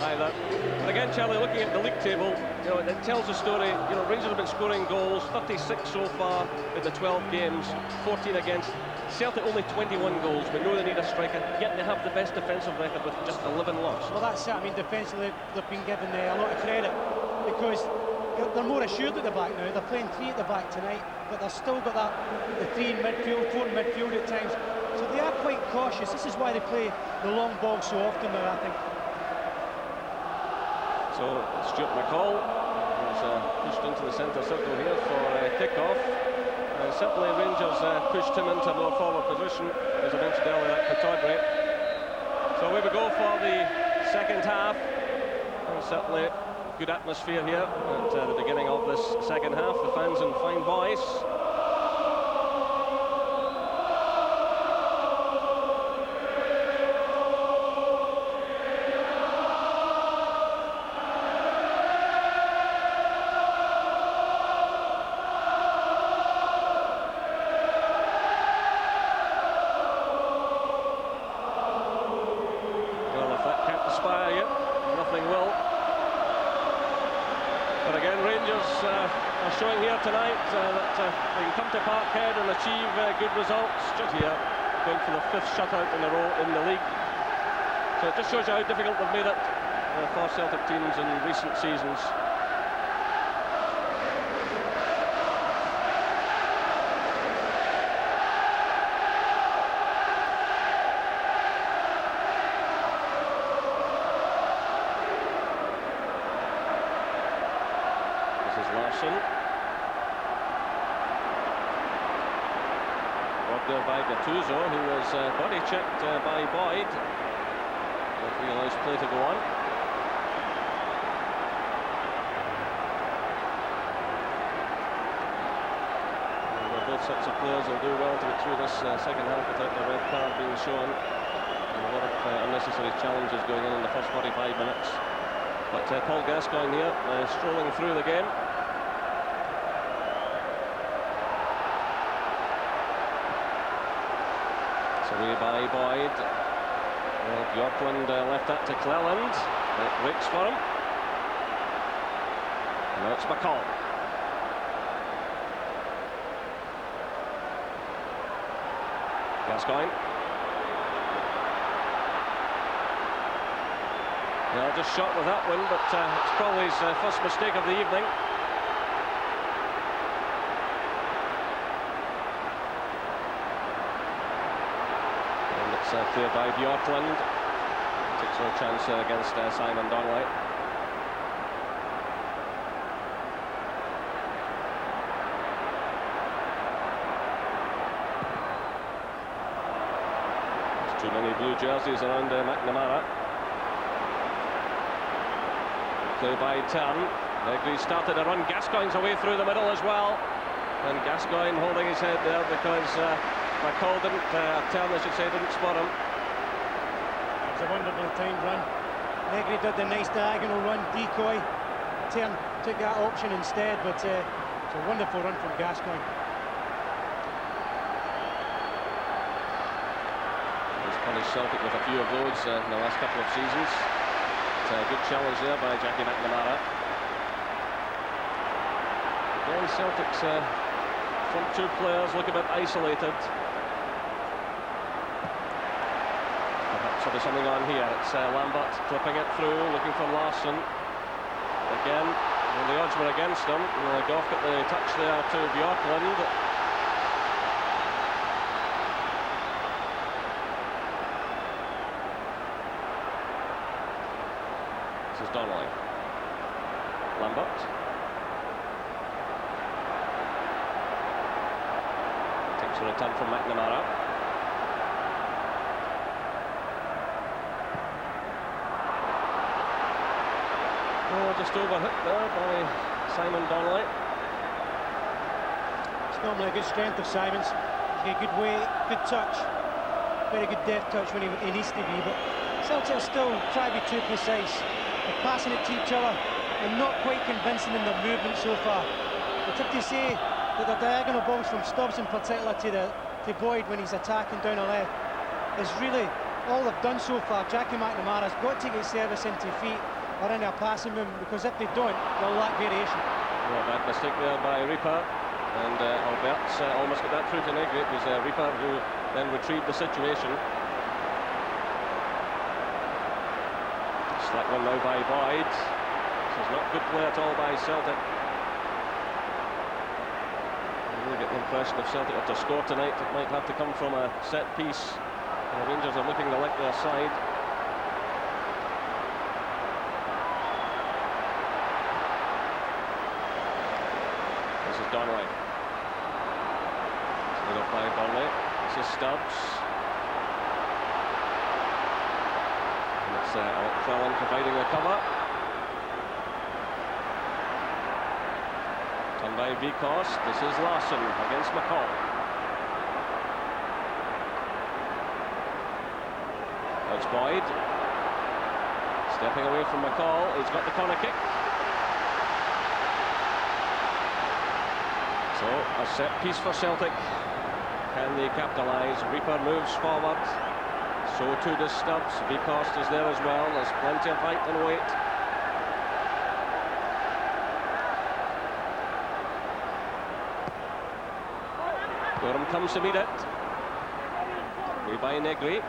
either. And again, Charlie, looking at the league table, you know, it tells a story. You know, Rangers have been scoring goals, 36 so far in the 12 games, 14 against. Celtic only 21 goals. We know they need a striker, yet they have the best defensive record with just 11 losses. Well, that's it. I mean, defensively they've been given a lot of credit because they're more assured at the back now. They're playing 3 at the back tonight, but they've still got the 3 in midfield, 4 in midfield at times. So they are quite cautious. This is why they play the long ball so often now, I think. So Stuart McCall, who's pushed into the centre circle here for kickoff. Simply Rangers pushed him into a more forward position, as I mentioned earlier, that Pittodrie. So we would go for the second half, and certainly good atmosphere here at the beginning of this second half. The fans in fine voice. Well, if that can't inspire you, nothing will. But again, Rangers are showing here tonight that they can come to Parkhead and achieve good results. Just here, going for the 5th shutout in a row in the league. So it just shows you how difficult they've made it for Celtic teams in recent seasons. Robbed there by Gattuso, who was body checked by Boyd. Referee allows play to go on. Both sets of players will do well to get through this second half without the red card being shown. And a lot of unnecessary challenges going on in the first 45 minutes. But Paul Gascoigne here, strolling through the game. Away by Boyd. Well, Bjorklund left that to Cleland. It breaks for him. And now it's McCall. Gascoigne. Well, just shot with that one, but it's probably his first mistake of the evening. Cleared by Bjorklund. Takes no chance against Simon Donnelly. There's too many blue jerseys around McNamara. Play by Turn. Negri started a run. Gascoigne's away through the middle as well. And Gascoigne holding his head there because McCall didn't, Turn I should say, didn't spot him. It was a wonderfully timed run. Negri did the nice diagonal run, decoy. Turn took that option instead, but it's a wonderful run from Gascoigne. He's punished Celtic with a few of those in the last couple of seasons. It's a good challenge there by Jackie McNamara. Again, Celtic's front two players look a bit isolated. Perhaps there'll be something on here. It's Lambert clipping it through, looking for Larsson. Again, well, the odds were against him. Goff got the touch there to Bjorklund. This is Donnelly. Lambert. Takes a return from McNamara. Oh, just overhit there by Simon Donnelly. It's normally a good strength of Simon's. He's got good weight, good touch, very good deft touch when he needs to be, but Celtic still try to be too precise. They're passing it to each other and not quite convincing in their movement so far. But if they say that the diagonal balls from Stubbs in particular to Boyd when he's attacking down the left is really all they've done so far. Jackie McNamara's got to get service into feet or in a passing movement, because if they don't, they'll lack variation. Well, bad mistake there by Ripper, and Albert's almost got that through to Negri. It was Ripper who then retrieved the situation. Slack one now by Boyd. This is not good play at all by Celtic. I really get the impression if Celtic are to score tonight, it might have to come from a set piece. The Rangers are looking to lick their side. This is Donnelly. Played up by Burnley. This is Stubbs. And it's Alec providing the cover. Done by Vikos. This is Larson against McCall. That's Boyd. Stepping away from McCall. He's got the corner kick. So, a set piece for Celtic. Can they capitalise? Reaper moves forward. So too does Stubbs. Vikos is there as well. There's plenty of height and weight. Gorham comes to meet it. Away by Negri.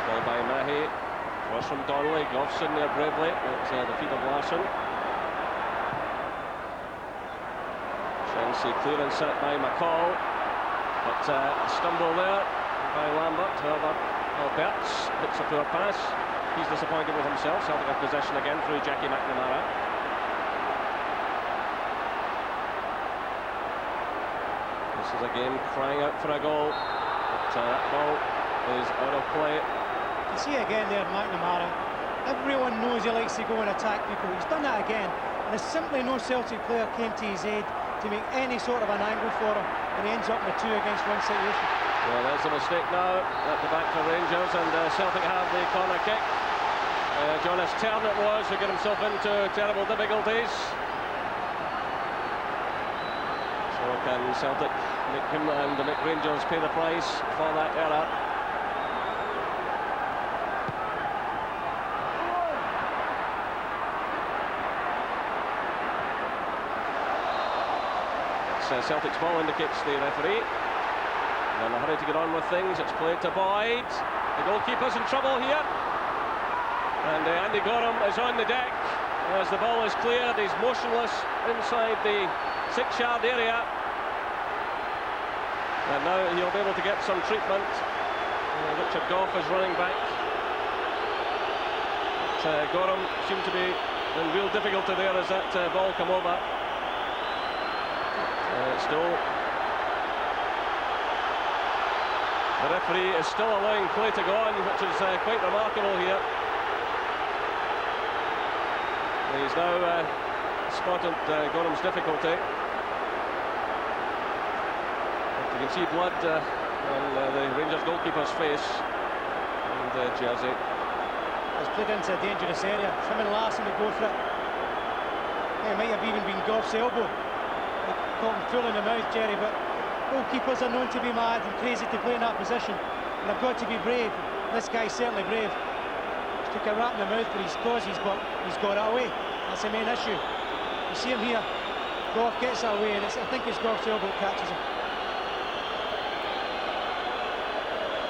Ball by Mahey. Cross from Donnelly. Goff's in there bravely at the feet of Larson. Chelsea clearance set by McCall. But a stumble there by Lambert. However, Alberts hits a poor pass. He's disappointed with himself. Celtic have possession again through Jackie McNamara. This is a game crying out for a goal. But that ball is out of play. You see again there, McNamara. Everyone knows he likes to go and attack people. He's done that again. And there's simply no Celtic player came to his aid to make any sort of an angle for him. And he ends up in a 2 against 1 situation. Well, there's a mistake now at the back for Rangers, and Celtic have the corner kick. Jonas Tern it was who got himself into terrible difficulties. So can Celtic make him and make Rangers pay the price for that error? Celtic's ball indicates the referee. They're in a hurry to get on with things. It's played to Boyd. The goalkeeper's in trouble here. And Andy Gorham is on the deck as the ball is cleared. He's motionless inside the 6-yard area. And now he'll be able to get some treatment. Richard Goff is running back. But, Gorham seemed to be in real difficulty there as that ball came over. Still, the referee is still allowing play to go on, which is quite remarkable here. He's now spotted Gorham's difficulty. You can see blood on the Rangers goalkeeper's face and jersey. He's played into a dangerous area. Him and Larson would go for it. It might have even been Goff's elbow. Caught him full in the mouth, Jerry, but goalkeepers are known to be mad and crazy to play in that position, and they've got to be brave. This guy's certainly brave. He took a rap in the mouth for his cause, he's got it away. That's the main issue. You see him here, Goff gets it away, and I think it's Goff's elbow that catches him.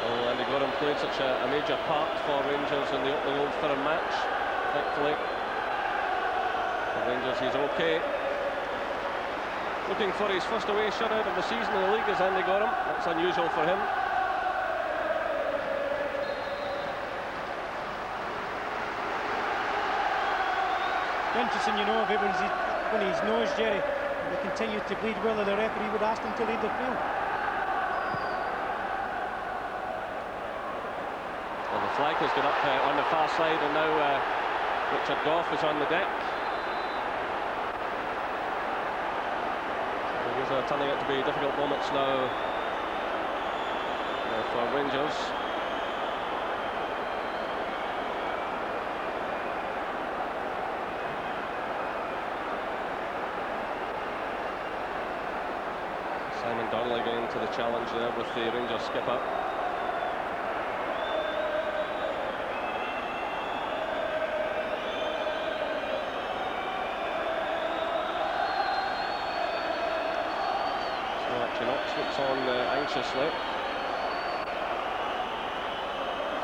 Well, Andy Gorham played such a major part for Rangers in the opening Old Firm match. Thankfully, for Rangers he's okay. Looking for his first away shutout of the season in the league is Andy Gorham. That's unusual for him. Interesting, you know, if it was when his nose, Jerry, and they continued to bleed, whether the referee would ask them to leave the field. Well, the flag has got up on the far side, and now Richard Goff is on the deck. These are turning out to be difficult moments now for Rangers. Simon Donnelly going into the challenge there with the Rangers skipper. Looks on anxiously.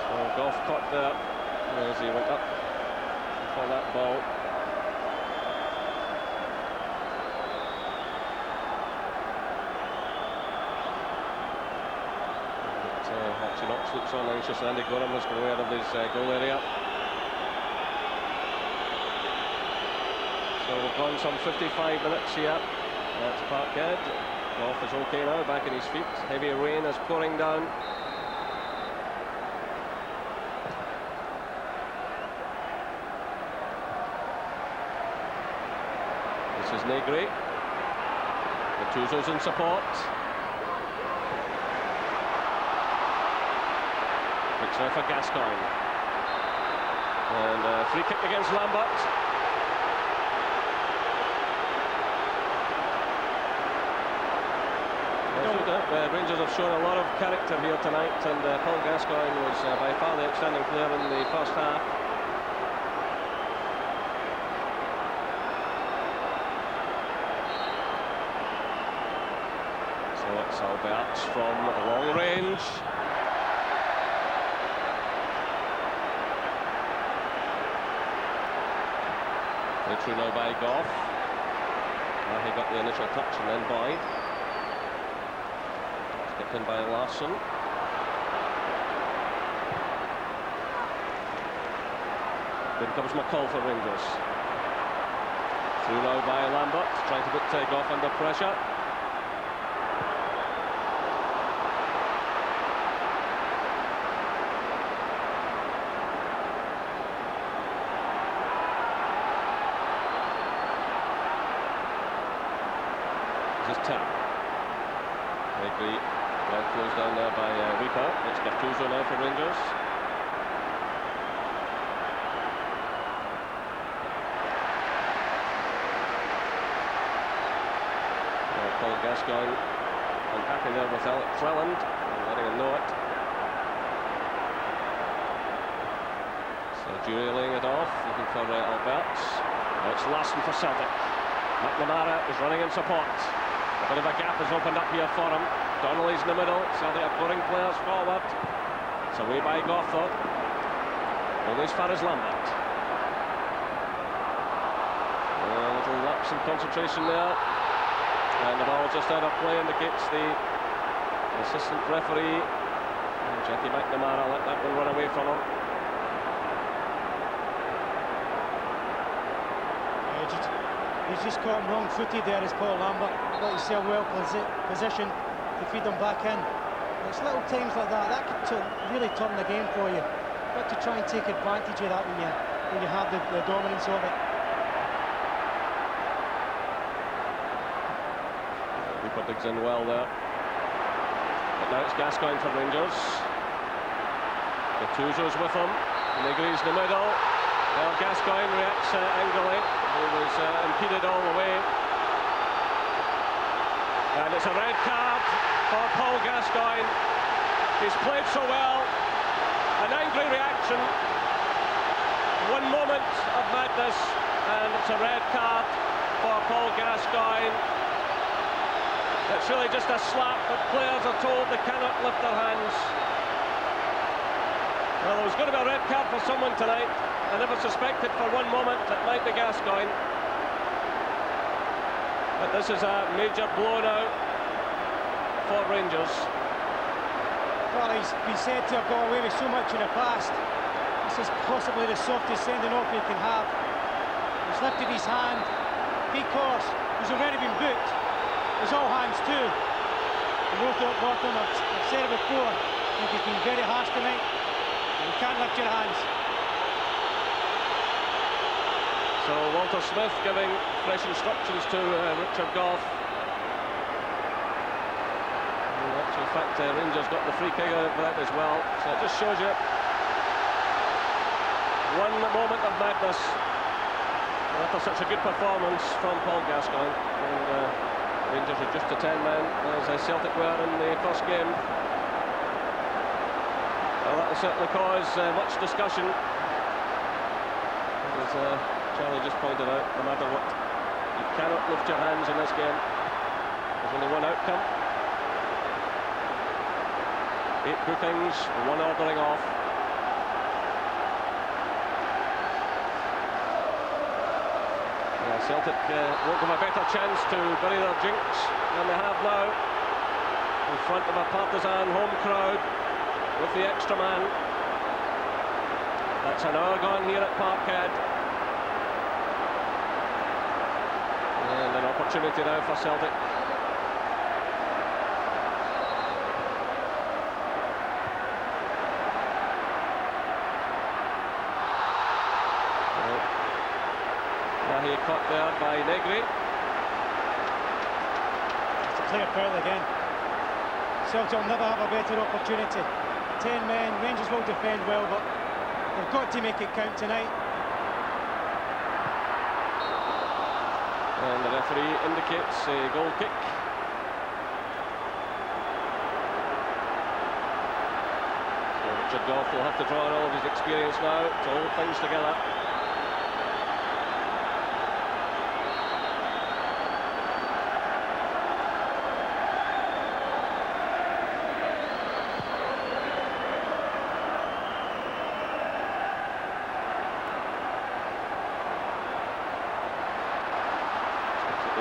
So Goff caught there as he went up for that ball. But Knox looks on anxiously. Andy Gorham has gone away out of his goal area. So We've gone some 55 minutes here at Parkhead. Goff is okay now, back on his feet. Heavy rain is pouring down. This is Negri. Gattuso's in support. Looks now for Gascoigne. And a free kick against Lambert. Rangers have shown a lot of character here tonight, and Paul Gascoigne was by far the outstanding player in the first half. So it's Albert from long range. Played through now by Goff. He got the initial touch and then Boyd. Skipped in by Larsson. Then comes McCall for Rangers. Through now by Lambert, trying to put Goff under pressure. This is Tam. Negri well closed down there by Reaper. It's Gattuso now for Rangers. Paul Gascoigne unhappy there with Alex Welland and letting him know it. So Jury laying it off, looking for Alberts. Now it's Larsson for Celtic. McNamara is running in support. A bit of a gap has opened up here for him. Donnelly's in the middle. Celtic are pouring players forward. It's away by Goff though. Only as far as Lambert. A little lapse in concentration there. And the ball just out of play indicates the assistant referee. And Jackie McNamara let that one run away from him. He's just caught him wrong-footed there as Paul Lambert. Got himself well positioned to feed them back in. It's little times like that could really turn the game for you. You've got to try and take advantage of that when you have the dominance of it. Reaper digs in well there. But now it's Gascoigne for Rangers. Gattuso's with him. Negri's in the middle. Well, Gascoigne reacts angrily. He was impeded all the way. And it's a red card for Paul Gascoigne. He's played so well. An angry reaction. One moment of madness, and it's a red card for Paul Gascoigne. It's really just a slap, but players are told they cannot lift their hands. Well, there was going to be a red card for someone tonight. I never suspected for one moment it might be Gascoigne. But this is a major blow now for Rangers. Well, he's been said to have got away with so much in the past. This is possibly the softest sending off he can have. He's lifted his hand because he's already been booked. There's all hands too. And Rothorpe Bottom, I've said it before, I think he's been very harsh tonight. You can't lift your hands. So Walter Smith giving fresh instructions to Richard Goff. In actual fact, Rangers got the free kick out of that as well. So it just shows you one moment of madness after such a good performance from Paul Gascoigne. And Rangers are just a 10-man as Celtic were in the first game. Well, that will certainly cause much discussion. As Charlie just pointed out, no matter what, you cannot lift your hands in this game. There's only one outcome. 8 bookings, 1 ordering off. Celtic won't have a better chance to bury their jinx than they have now. In front of a partisan home crowd with the extra man. That's an hour gone here at Parkhead. opportunity now for Celtic. He caught there by Negri. It's a clear foul again. Celtic will never have a better opportunity. 10 men, Rangers will defend well, but they've got to make it count tonight. And the referee indicates a goal kick. So Richard Gough will have to draw on all of his experience now to hold things together.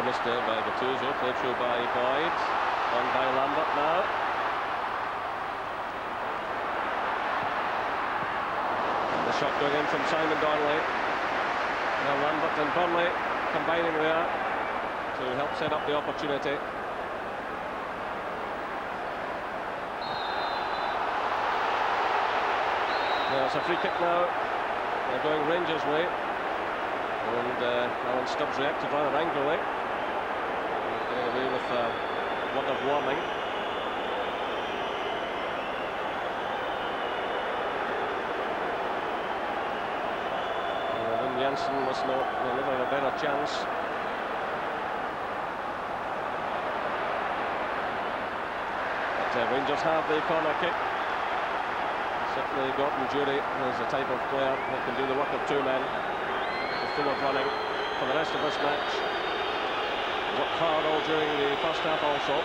Missed there by Gattuso, played through by Boyd, on by Lambert now. And the shot going in from Simon Donnelly. Now Lambert and Burnley combining there to help set up the opportunity. Now it's a free kick now. They're going Rangers' way. And Alan Stubbs reacted rather angrily. Getting away with a word of warning. Wim Janssen will never have a better chance. But Rangers have the corner kick. Certainly Gordon Jury is the type of player that can do the work of two men. Full of running for the rest of this match. Worked hard all during the first half also.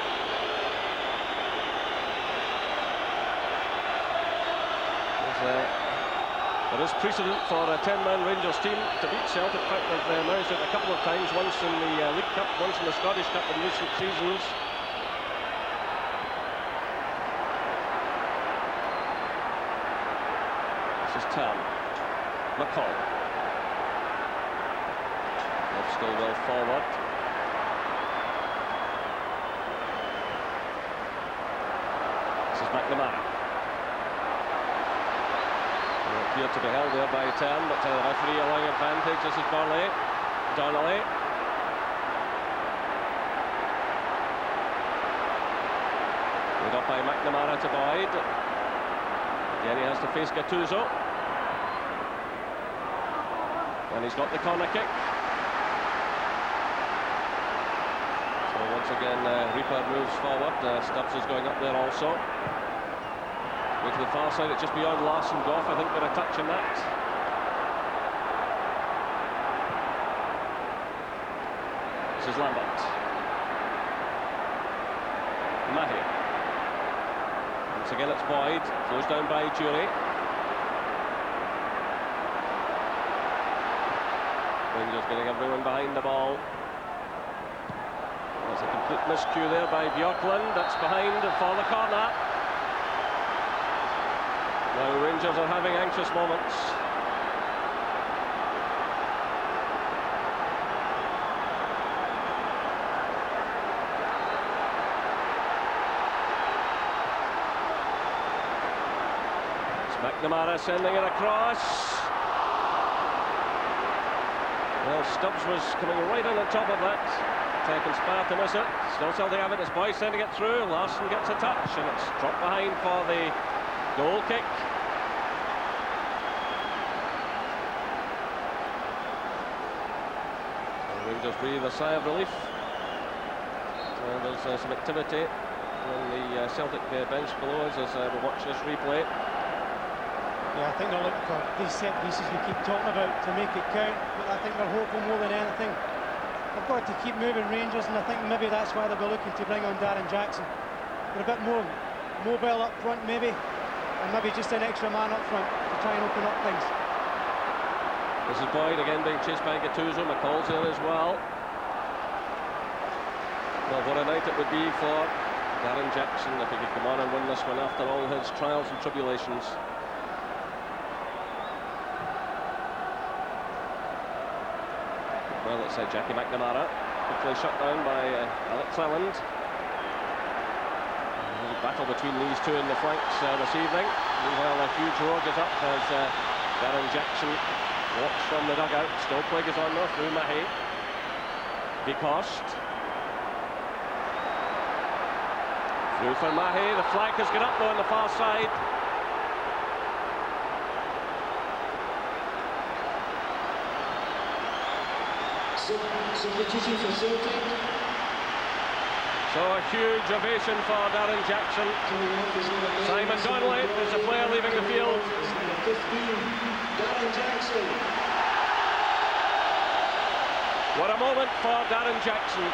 There is precedent for a 10-man Rangers team to beat Celtic. In fact, they've managed it a couple of times, once in the League Cup, once in the Scottish Cup in recent seasons. This is Tam. McCall. Still well forward. This is McNamara. They appear to be held there by Tam, but the referee allowing advantage. This is Burnley. Donnelly. Laid up by McNamara to Boyd. Again he has to face Gattuso. And he's got the corner kick. Once again, Reaper moves forward. Stubbs is going up there also. Way to the far side, it's just beyond Larson Gough. I think they're a touch in that. This is Lambert. Mahi. Once again, it's Boyd. Closed down by Jury. Rangers getting everyone behind the ball. There's a complete miscue there by Bjorklund. That's behind for the corner. Now Rangers are having anxious moments. It's McNamara sending it across. Well, Stubbs was coming right on the top of that. Taken spare to miss it. Still Celtic have it. It's Boyd sending it through. Larson gets a touch and it's dropped behind for the goal kick. And Rangers breathe a sigh of relief. There's some activity on the Celtic bench below us as we watch this replay. Yeah, I think they're looking for these set pieces we keep talking about to make it count, but I think they're hopeful more than anything. They've got to keep moving Rangers, and I think maybe that's why they'll be looking to bring on Darren Jackson. They're a bit more mobile up front maybe, and maybe just an extra man up front to try and open up things. This is Boyd again being chased by Gattuso. McCall's there as well. Well, what a night it would be for Darren Jackson if he could come on and win this one after all his trials and tribulations. Well, it's Jackie McNamara. quickly shut down by Alex Leland. Battle between these two in the flanks this evening. Meanwhile, a huge roar goes up as Darren Jackson walks from the dugout. Still play goes on though through McGhee. Vicost. Through for McGhee. The flank has got up though on the far side. Substitution for Celtic. So a huge ovation for Darren Jackson. Simon Donnelly is the player leaving the field. 15, Darren Jackson. What a moment for Darren Jackson.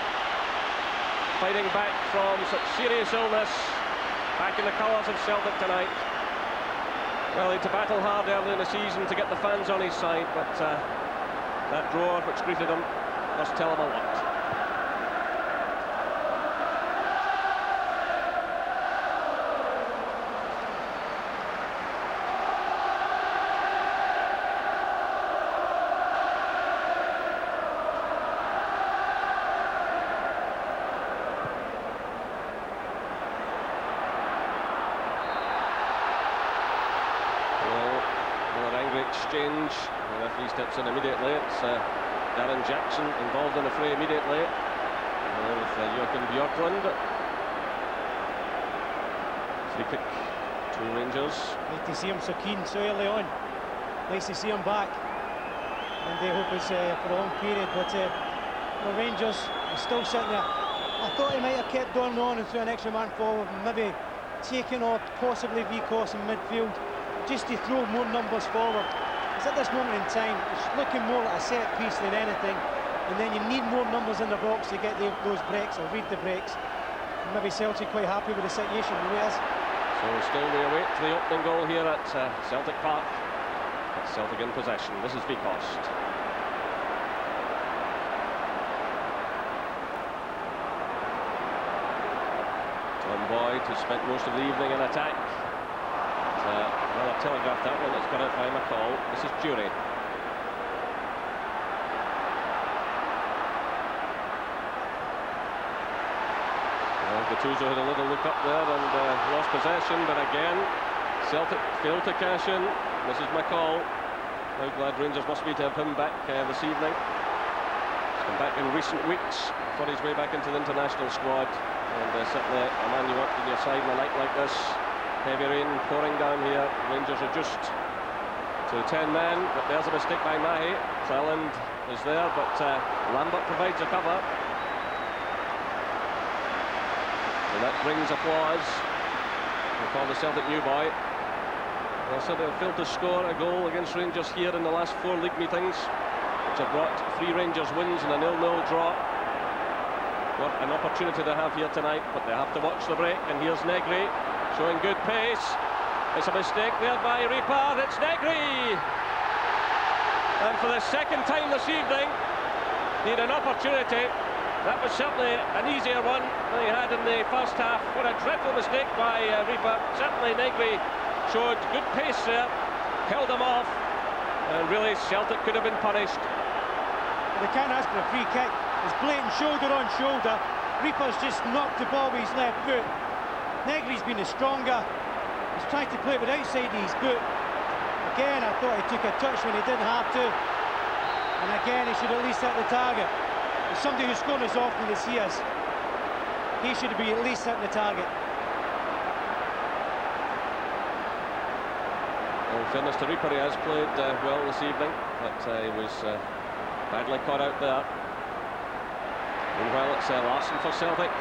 Fighting back from such serious illness. Back in the colours of Celtic tonight. Well, he had to battle hard early in the season to get the fans on his side, but that roar which greeted him must tell him a lot. Exchange. The referee steps in immediately. It's Darren Jackson involved in the fray immediately with Joachim Björklund. Free kick to Rangers. Like to see him so keen so early on. Nice to see him back, and they hope it's for a long period. But the Rangers are still sitting there. I thought he might have kept on and threw an extra man forward, and maybe taken off possibly Vicost in midfield, just to throw more numbers forward. Because at this moment in time, it's looking more like a set piece than anything, and then you need more numbers in the box to get those breaks or read the breaks. And maybe Celtic quite happy with the situation the way it is. So still we await the opening goal here at Celtic Park. It's Celtic in possession. This is Vicost. Tom Boyd, who spent most of the evening in attack. Well, I've telegraphed that one. It's got out by McCall. This is Jury. Well, Gattuso had a little look up there and lost possession, but again, Celtic failed to cash in. This is McCall. How glad Rangers must be to have him back this evening. He's come back in recent weeks, fought his way back into the international squad, and certainly a man you want on your side on a night like this. Heavy rain pouring down here. Rangers reduced to 10 men, but there's a mistake by McGhee. Cleland is there, but Lambert provides a cover. And that brings applause for the Celtic new boy. So they've failed to score a goal against Rangers here in the last 4 league meetings, which have brought 3 Rangers wins and a 0-0 draw. What an opportunity they have here tonight, but they have to watch the break. And here's Negri, showing good pace. It's a mistake there by Ripard. It's Negri! And for the second time this evening, he had an opportunity. That was certainly an easier one than he had in the first half. What a dreadful mistake by Ripard. Certainly Negri showed good pace there, held him off, and really Celtic could have been punished. They can't ask for a free kick. It's blatant shoulder on shoulder. Ripard's just knocked the ball with his left foot. Negri's been the stronger. He's trying to play it with outside his boot. Again, I thought he took a touch when he didn't have to. And again, he should at least hit the target. As somebody who's scored as often as he is, he should be at least hitting the target. Well, in fairness to Ripard, he has played well this evening, but he was badly caught out there. Meanwhile, it's Larson for Celtic.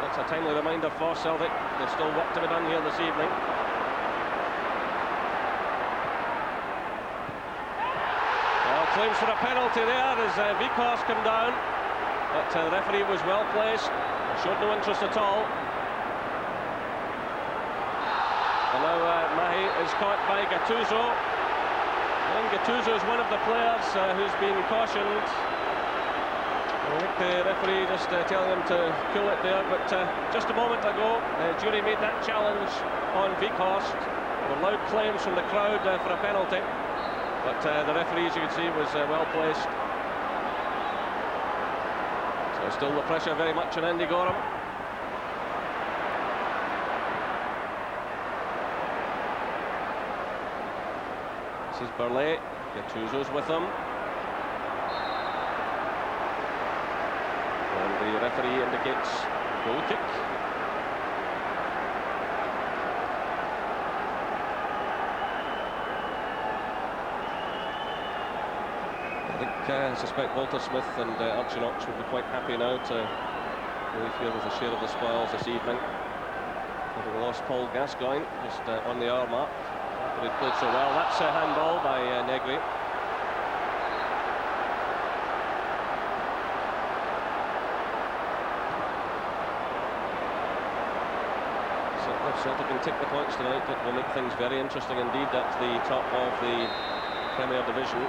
That's a timely reminder for Celtic. There's still work to be done here this evening. Well, claims for a penalty there as Vicost come down, but the referee was well placed, showed no interest at all. And now McGhee is caught by Gattuso. And Gattuso is one of the players who's been cautioned. I think the referee just telling him to cool it there, but just a moment ago, Jury made that challenge on Vicost. There were loud claims from the crowd for a penalty, but the referee, as you can see, was well placed. So So still the pressure very much on Andy Gorham. This is Burley. Gattuso's with him. And the referee indicates goal kick. I suspect Walter Smith and Archie Knox will be quite happy now to leave here with a share of the spoils this evening. Having lost Paul Gascoigne just on the hour mark, but he played so well. That's a handball by Negri. So if Celtic can take the points tonight, it will make things very interesting indeed at the top of the Premier Division.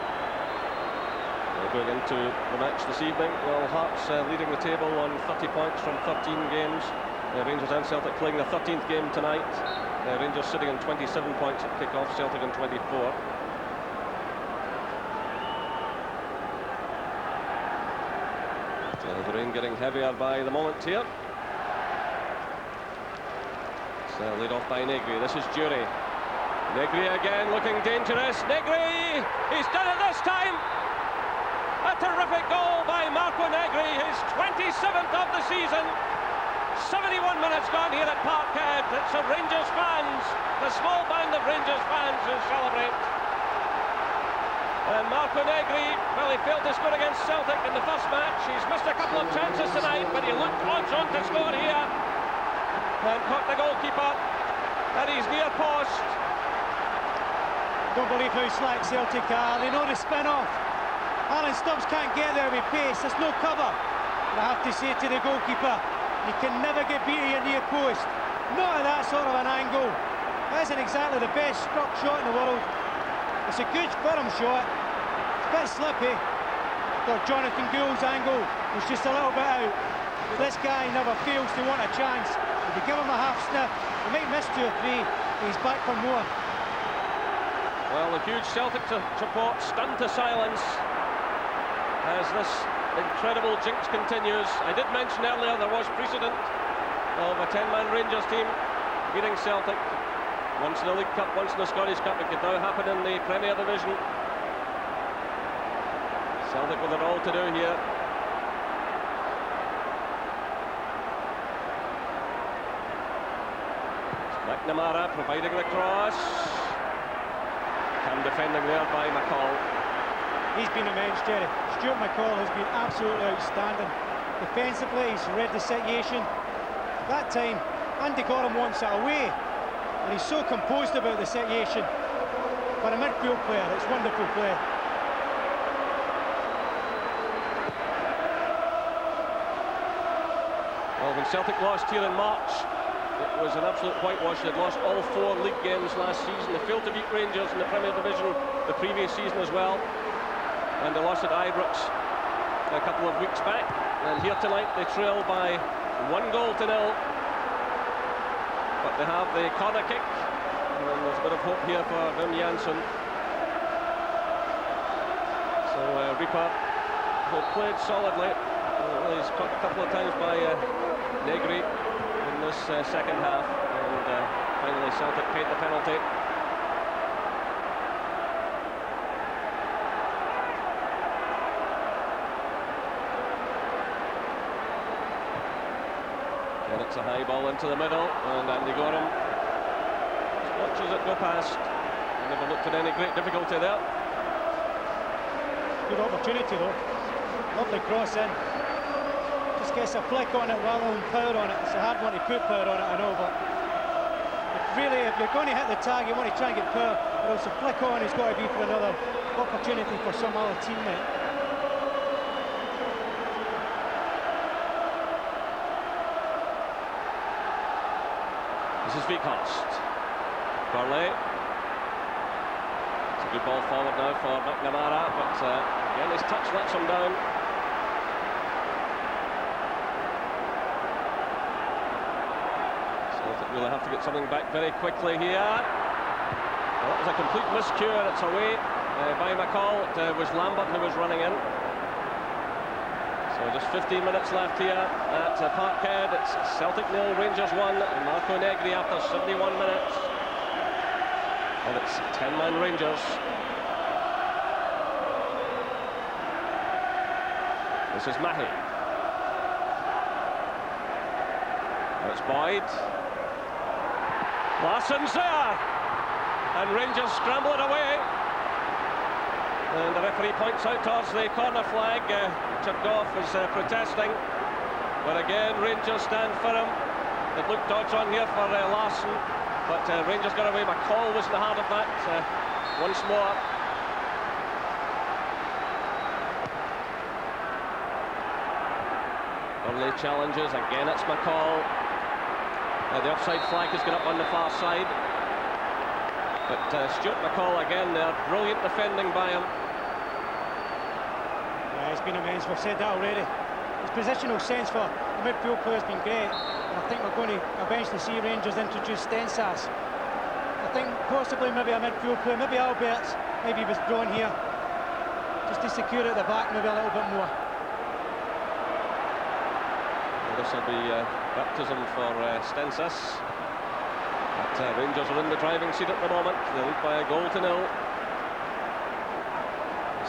Going into the match this evening, well, Hearts leading the table on 30 points from 13 games. Rangers and Celtic playing the 13th game tonight. Rangers sitting on 27 points at kick-off, Celtic on 24. The rain getting heavier by the moment here. So laid off by Negri. This is Jury. Negri again looking dangerous. Negri! He's done it this time! A terrific goal by Marco Negri, his 27th of the season. 71 minutes gone here at Parkhead. It's the Rangers fans, the small band of Rangers fans who celebrate. And Marco Negri, well, he failed to score against Celtic in the first match. He's missed a couple of chances tonight, but he looked odds on to score here. And caught the goalkeeper at his near post. Don't believe how slack Celtic are. They know to spin off. Alan Stubbs can't get there with pace, there's no cover. And I have to say to the goalkeeper, you can never get beat at your near post. Not at that sort of an angle. That isn't exactly the best struck shot in the world. It's a good firm shot. It's a bit slippy. Got Jonathan Gould's angle was just a little bit out. But this guy never fails to want a chance. If you give him a half sniff, he might miss 2 or 3, but he's back for more. Well, the huge Celtic support stunned to silence as this incredible jinx continues. I did mention earlier there was precedent of a 10-man Rangers team beating Celtic. Once in the League Cup, once in the Scottish Cup. It could now happen in the Premier Division. Celtic with it all to do here. McNamara providing the cross. And defending there by McCall. He's been immense, Jerry. Stuart McCall has been absolutely outstanding. Defensively, he's read the situation. That time, Andy Gorham wants it away, and he's so composed about the situation. For a midfield player, it's wonderful play. Well, when Celtic lost here in March, it was an absolute whitewash. They'd lost all 4 league games last season. They failed to beat Rangers in the Premier Division the previous season as well. And they lost at Ibrox a couple of weeks back. And here tonight they trail by 1 goal to 0. But they have the corner kick. And there's a bit of hope here for Wim Janssen. So Ripper, who played solidly. He's caught a couple of times by Negri in this second half. And finally Celtic paid the penalty. It's a high ball into the middle, and Andy Gorham watches it go past. Never looked at any great difficulty there. Good opportunity though. Lovely cross in. Just gets a flick on it rather than power on it. It's a hard one to put power on it, I know, but really, if you're going to hit the tag, you want to try and get power. But also flick on, it's got to be for another opportunity for some other teammate. This is Weghorst. Burley. It's a good ball forward now for McNamara, but again his touch lets him down. Celtic will have to get something back very quickly here. Well, that was a complete miscue, and it's away by McCall. It was Lambert who was running in. So So just 15 minutes left here at Parkhead. It's Celtic 0, Rangers 1. And Marco Negri after 71 minutes. And it's 10-man Rangers. This is Mahi. Now it's Boyd. Larsson's there. And Rangers scramble it away. And the referee points out towards the corner flag. Richard Goff is protesting. But again, Rangers stand firm. It looked dodge on here for Larsson. But Rangers got away. McCall was in the heart of that once more. Early challenges. Again, it's McCall. The offside flag has got up on the far side. But Stuart McCall again there. Brilliant defending by him. Yeah, it's been immense. We've said that already. His positional sense for the midfield player has been great. And I think we're going to eventually see Rangers introduce Stensas. I think possibly maybe a midfield player, maybe Alberts, maybe withdrawn here. Just to secure at the back maybe a little bit more. This will be baptism for Stensas. But Rangers are in the driving seat at the moment. They lead by a goal to 0.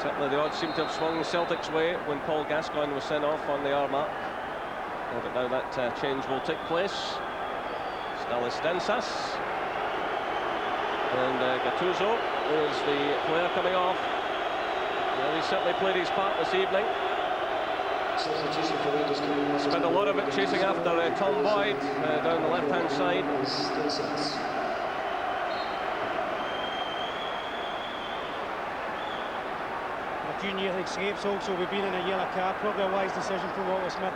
Certainly the odds seem to have swung Celtic's way when Paul Gascoigne was sent off on the hour mark. But now that change will take place. Still is Stensas. And Gattuso is the player coming off. Well, he certainly played his part this evening. Spent a lot of it chasing after Tom Boyd down the left-hand side. A few near escapes also. We've been in a yellow card. Probably a wise decision from Walter Smith.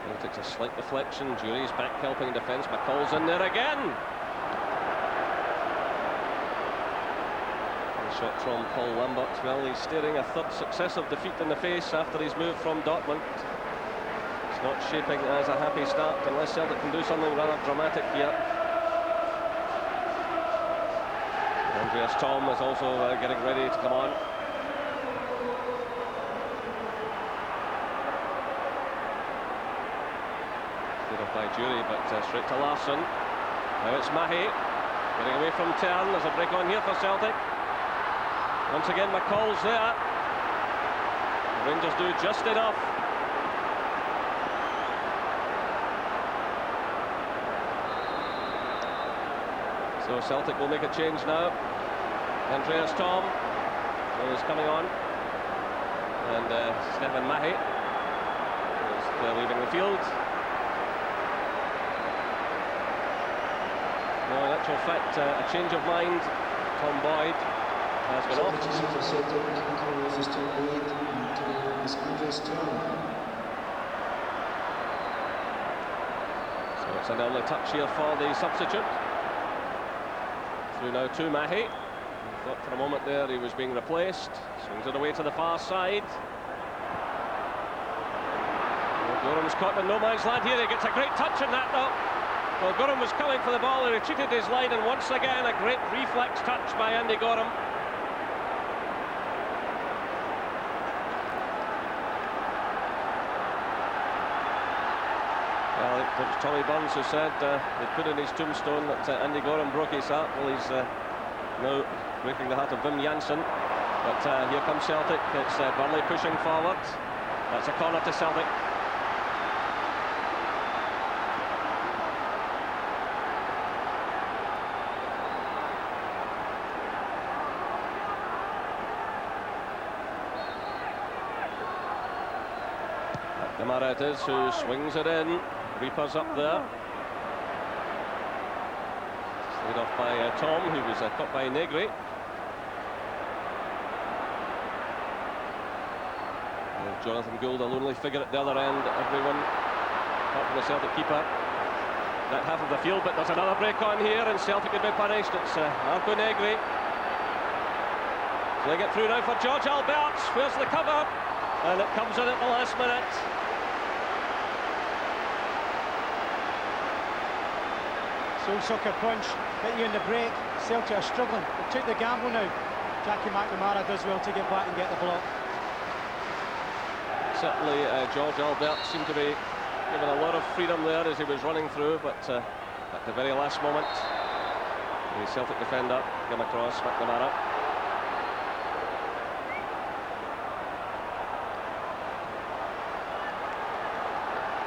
He takes a slight deflection. Jury's back helping defence. McCall's in there again. Shot from Paul Lambert. Well, he's staring a third successive defeat in the face after he's moved from Dortmund. It's not shaping as a happy start unless Celtic can do something rather dramatic here. Andreas Tom is also getting ready to come on. Cleared off by Jury, but straight to Larsson. Now it's Mahi getting away from Tern. There's a break on here for Celtic. Once again, McCall's there. The Rangers do just enough. So Celtic will make a change now. Andreas Tom is coming on. And Stefan Mahi is leaving the field. No, in actual fact, a change of mind. Tom Boyd has gone off. So it's an early touch here for the substitute. Through now to Mahi. Thought for a moment there he was being replaced. Swings it away to the far side. Gorham's caught in no man's land here. He gets a great touch in that though. Well, Gorham was coming for the ball. He retreated his line, and once again a great reflex touch by Andy Gorham. Well, it was Tommy Burns who said they put in his tombstone that Andy Gorham broke his heart. Well, he's now breaking the heart of Wim Jansen. But here comes Celtic. It's Burley pushing forward. That's a corner to Celtic. Kamara it is who swings it in. Reaper's up there. Slid off by Tom, who was caught by Negri. Jonathan Gould, a lonely figure at the other end. Everyone, apart from the Celtic keeper, that half of the field. But there's another break on here, and Celtic could be punished. It's Marco Negri. Playing it through now for George Alberts. Where's the cover? And it comes in at the last minute. Soul sucker punch, hit you in the break. Celtic are struggling. They took the gamble now. Jackie McNamara does well to get back and get the block. Certainly, George Albert seemed to be given a lot of freedom there as he was running through, but at the very last moment, the Celtic defender came across McNamara.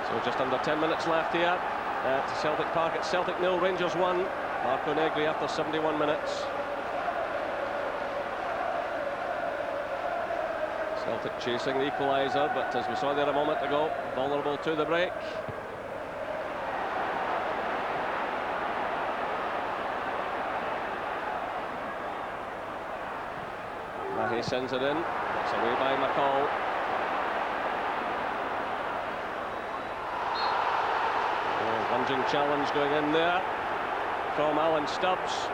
So just under 10 minutes left here at Celtic Park. It's Celtic 0, Rangers 1. Marco Negri after 71 minutes. Celtic chasing the equalizer, but as we saw there a moment ago, vulnerable to the break. Mahe sends it in. It's away by McCall. Lunging challenge going in there from Alan Stubbs.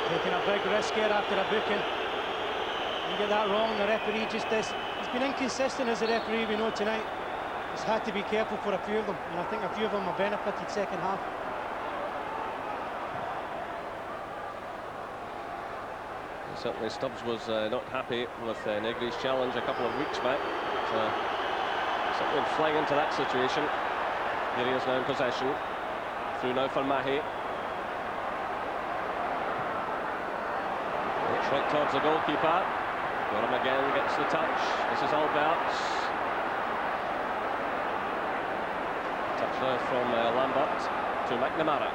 Taking a big risk here after a booking. You get that wrong, the referee just is. He's been inconsistent as a referee, we know tonight. He's had to be careful for a few of them, and I think a few of them have benefited second half. Certainly Stubbs was not happy with Negri's challenge a couple of weeks back. Certainly flying into that situation. Here he is now in possession. Through now for Mahe. It's right towards the goalkeeper. Got him again, gets the touch. This is Alberts. Touch now from Lambert to McNamara.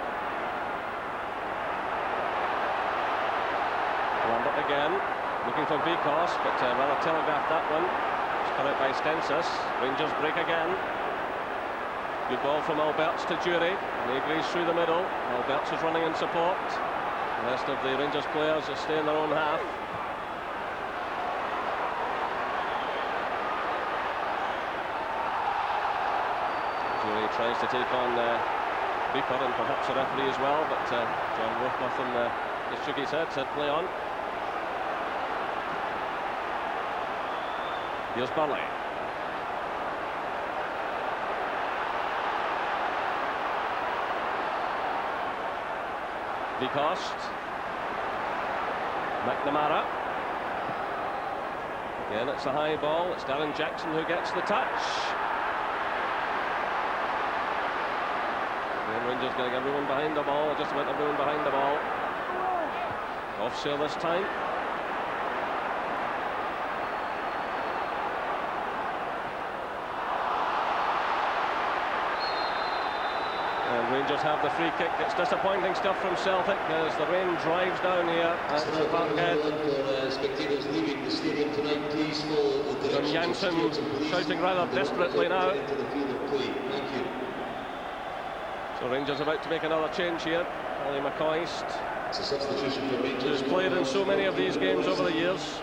Lambert again, looking for Vikos, but rather telegraphed that one. It's cut out by Stensis. Rangers break again. Good ball from Alberts to Jury. Negri's through the middle. Alberts is running in support. The rest of the Rangers players just stay in their own half. Jury tries to take on Beaker and perhaps the referee as well, but John Worthworth just shook his head, said play on. Here's Burnley. Vicost. McNamara. Again, it's a high ball. It's Darren Jackson who gets the touch. Again, Rangers getting everyone behind the ball, or just about everyone behind the ball. Offside this time. And Rangers have the free kick. It's disappointing stuff from Celtic as the rain drives down here at the Parkhead. From Janssen shouting rather desperately now. So Rangers about to make another change here. Ali McCoist, who's played in so many of these games over the years.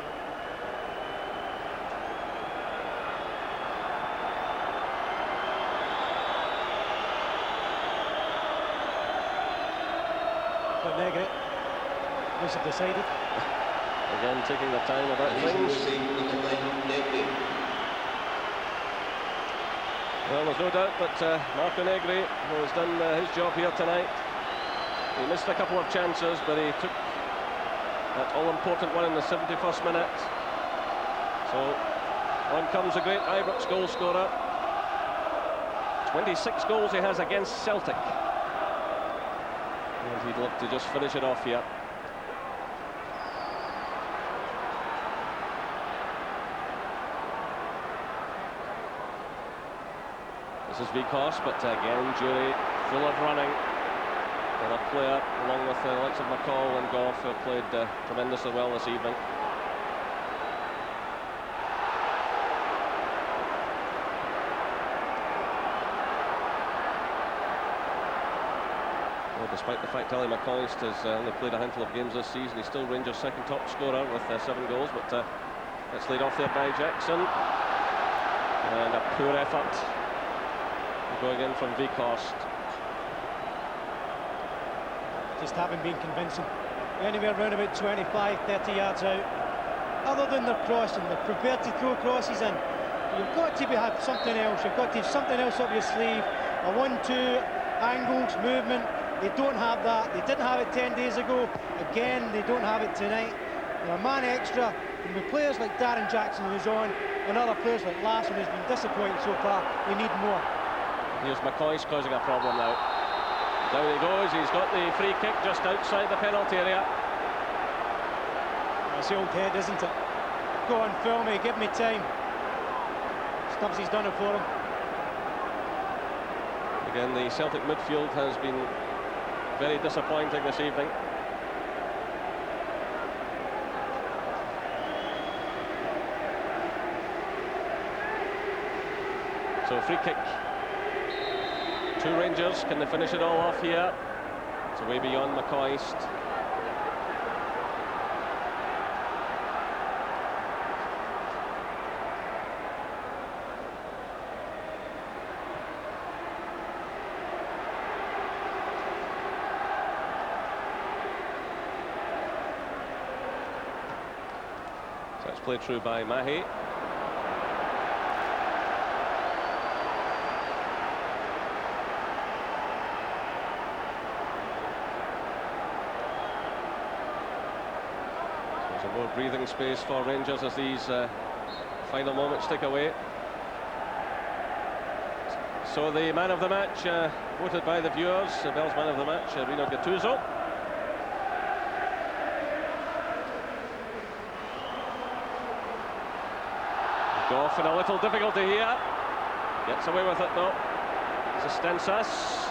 But Negri, this is decided. Again, taking the time about things. Well, there's no doubt that Marco Negri has done his job here tonight. He missed a couple of chances, but he took that all-important one in the 71st minute. So, on comes the great Ibrox goal scorer. 26 goals he has against Celtic. And he'd look to just finish it off here. This is Vikos, but again, Jury full of running. And a player, along with the likes of McCall and Goff, who have played tremendously well this evening. Well, despite the fact Ali McCoist has only played a handful of games this season, he's still Rangers' second top scorer with 7 goals, but it's laid off there by Jackson. And a poor effort going in from Vicost. Just haven't been convincing. Anywhere around about 25, 30 yards out. Other than their crossing, they're prepared to throw crosses in. You've got to have something else. You've got to have something else up your sleeve. a 1-2, angles, movement. They don't have that. They didn't have it 10 days ago. Again, they don't have it tonight. They're a man extra, and with players like Darren Jackson who's on, and other players like Larsson who's been disappointing so far, they need more. Here's McCoy's causing a problem now. Down he goes, he's got the free kick just outside the penalty area. That's the old head, isn't it? Go on, Phil, me, give me time. Stubbsy's done it for him. Again, the Celtic midfield has been very disappointing this evening. So free kick. 2 Rangers, can they finish it all off here? It's away beyond McCoist. So it's played through by McGhee. More breathing space for Rangers as these final moments tick away. So the man of the match, voted by the viewers, Bell's man of the match, Rino Gattuso. Goff in a little difficulty here. Gets away with it though. Zistensas.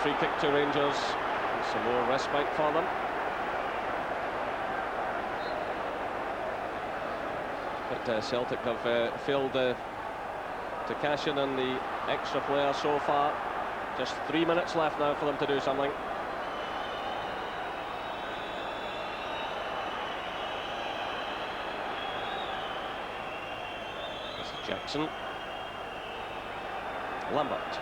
Free kick to Rangers, and some more respite for them. But Celtic have failed to cash in on the extra player so far. Just 3 minutes left now for them to do something. This is Jackson. Lambert.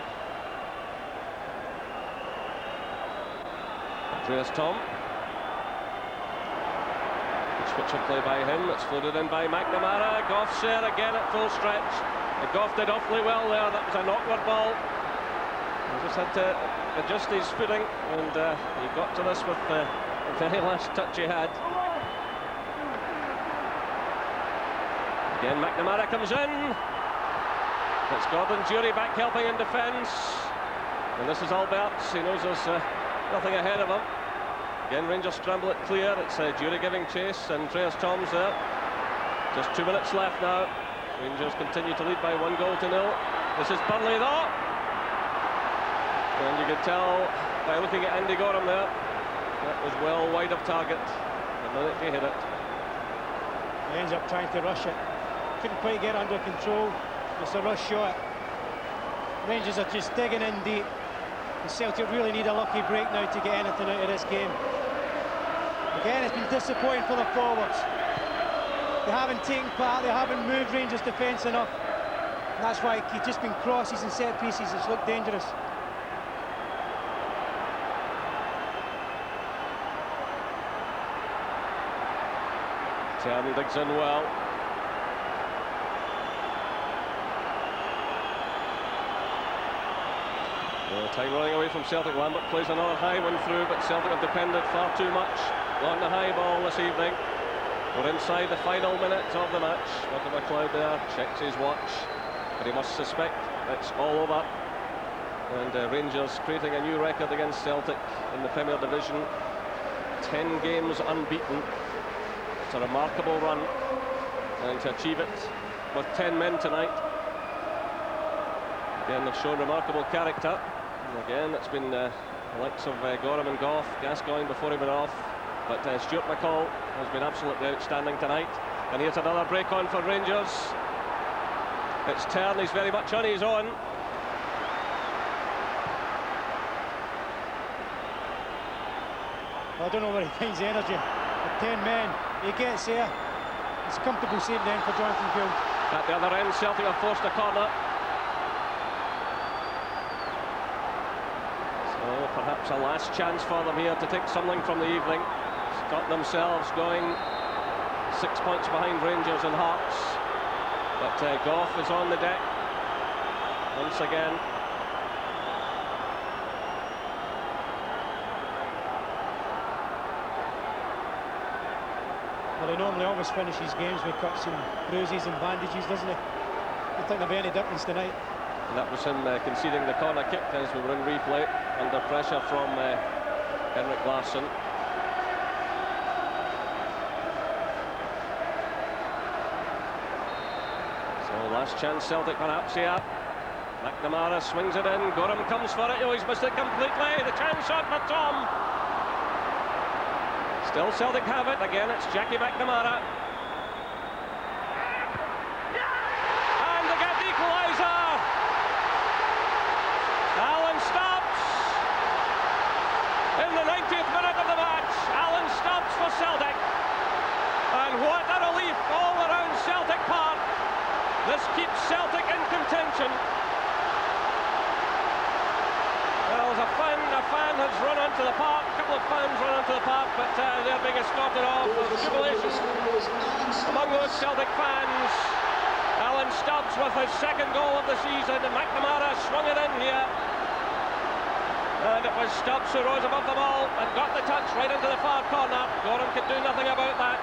Andreas Tom. Switch of play by him. It's floated in by McNamara. Goff's there again at full stretch. Goff did awfully well there. That was an awkward ball. He just had to adjust his footing, and he got to this with the very last touch he had. Again, McNamara comes in. It's Gordon Jury back helping in defence. And this is Alberts. He knows there's nothing ahead of him. Again, Rangers scramble it clear. It's Jury giving chase, and Andreas Tom's there. Just 2 minutes left now. Rangers continue to lead by 1-0. This is Burnley though. And you could tell by looking at Andy Gorham there, that was well wide of target the minute he hit it. He ends up trying to rush it. Couldn't quite get under control. Just a rush shot. Rangers are just digging in deep. The Celtic really need a lucky break now to get anything out of this game. Again, it's been disappointing for the forwards. They haven't taken part, they haven't moved Rangers' defence enough. And that's why it's just been crosses and set pieces. It's looked dangerous. Tiernan digs in well. Time running away from Celtic. Lambert plays another high one through, but Celtic have depended far too much on the high ball this evening. We're inside the final minute of the match. Martin McLeod there checks his watch, but he must suspect it's all over. And Rangers creating a new record against Celtic in the Premier Division. 10 games unbeaten. It's a remarkable run, and to achieve it with 10 men tonight. Again, they've shown remarkable character. And again, it's been the likes of Gorham and Goff, Gascoigne before he went off. But Stuart McCall has been absolutely outstanding tonight. And here's another break on for Rangers. It's Tern, he's very much on his own. I don't know where he finds the energy. With 10 men, he gets there. It's a comfortable save then for Jonathan Field. At the other end, Celtic have forced a corner. So perhaps a last chance for them here to take something from the evening. got themselves going 6 points behind Rangers and Hearts. But Gough is on the deck once again. Well, he normally always finishes games with cuts and bruises and bandages, doesn't he? I don't think there'll be any difference tonight. And that was him conceding the corner kick as we were in replay under pressure from Henrik Larsson. So last chance Celtic perhaps here. McNamara swings it in, Gorham comes for it, oh, he's missed it completely. The chance shot for Tom. Still Celtic have it, again it's Jackie McNamara. And they get the equalizer. Alan stops. In the 90th minute of the match, Alan stops for Celtic. And what a relief all around Celtic Park. This keeps Celtic in contention. Well, there's a fan has run onto the park, a couple of fans run onto the park, but they're being escorted off with jubilation among those Celtic fans. Alan Stubbs with his second goal of the season, and McNamara swung it in here. And it was Stubbs who rose above the ball and got the touch right into the far corner. Gorham could do nothing about that.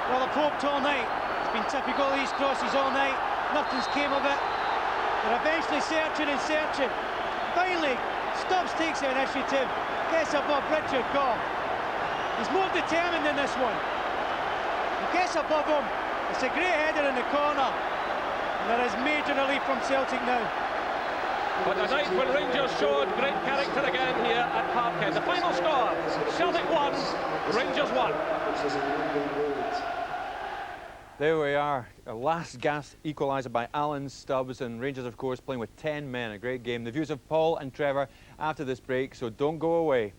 Well, they've hoped all night. It's been typical of these crosses all night. Nothing's came of it. They're eventually searching and searching. Finally, Stubbs takes the initiative, gets above Richard Gough. He's more determined in this one. He gets above him. It's a great header in the corner. And there is major relief from Celtic now. But a night when Rangers showed great character again here at Parkhead. The final score, Celtic 1, Rangers 1. There we are, a last gasp equaliser by Alan Stubbs, and Rangers of course playing with 10 men, a great game. The views of Paul and Trevor after this break, so don't go away.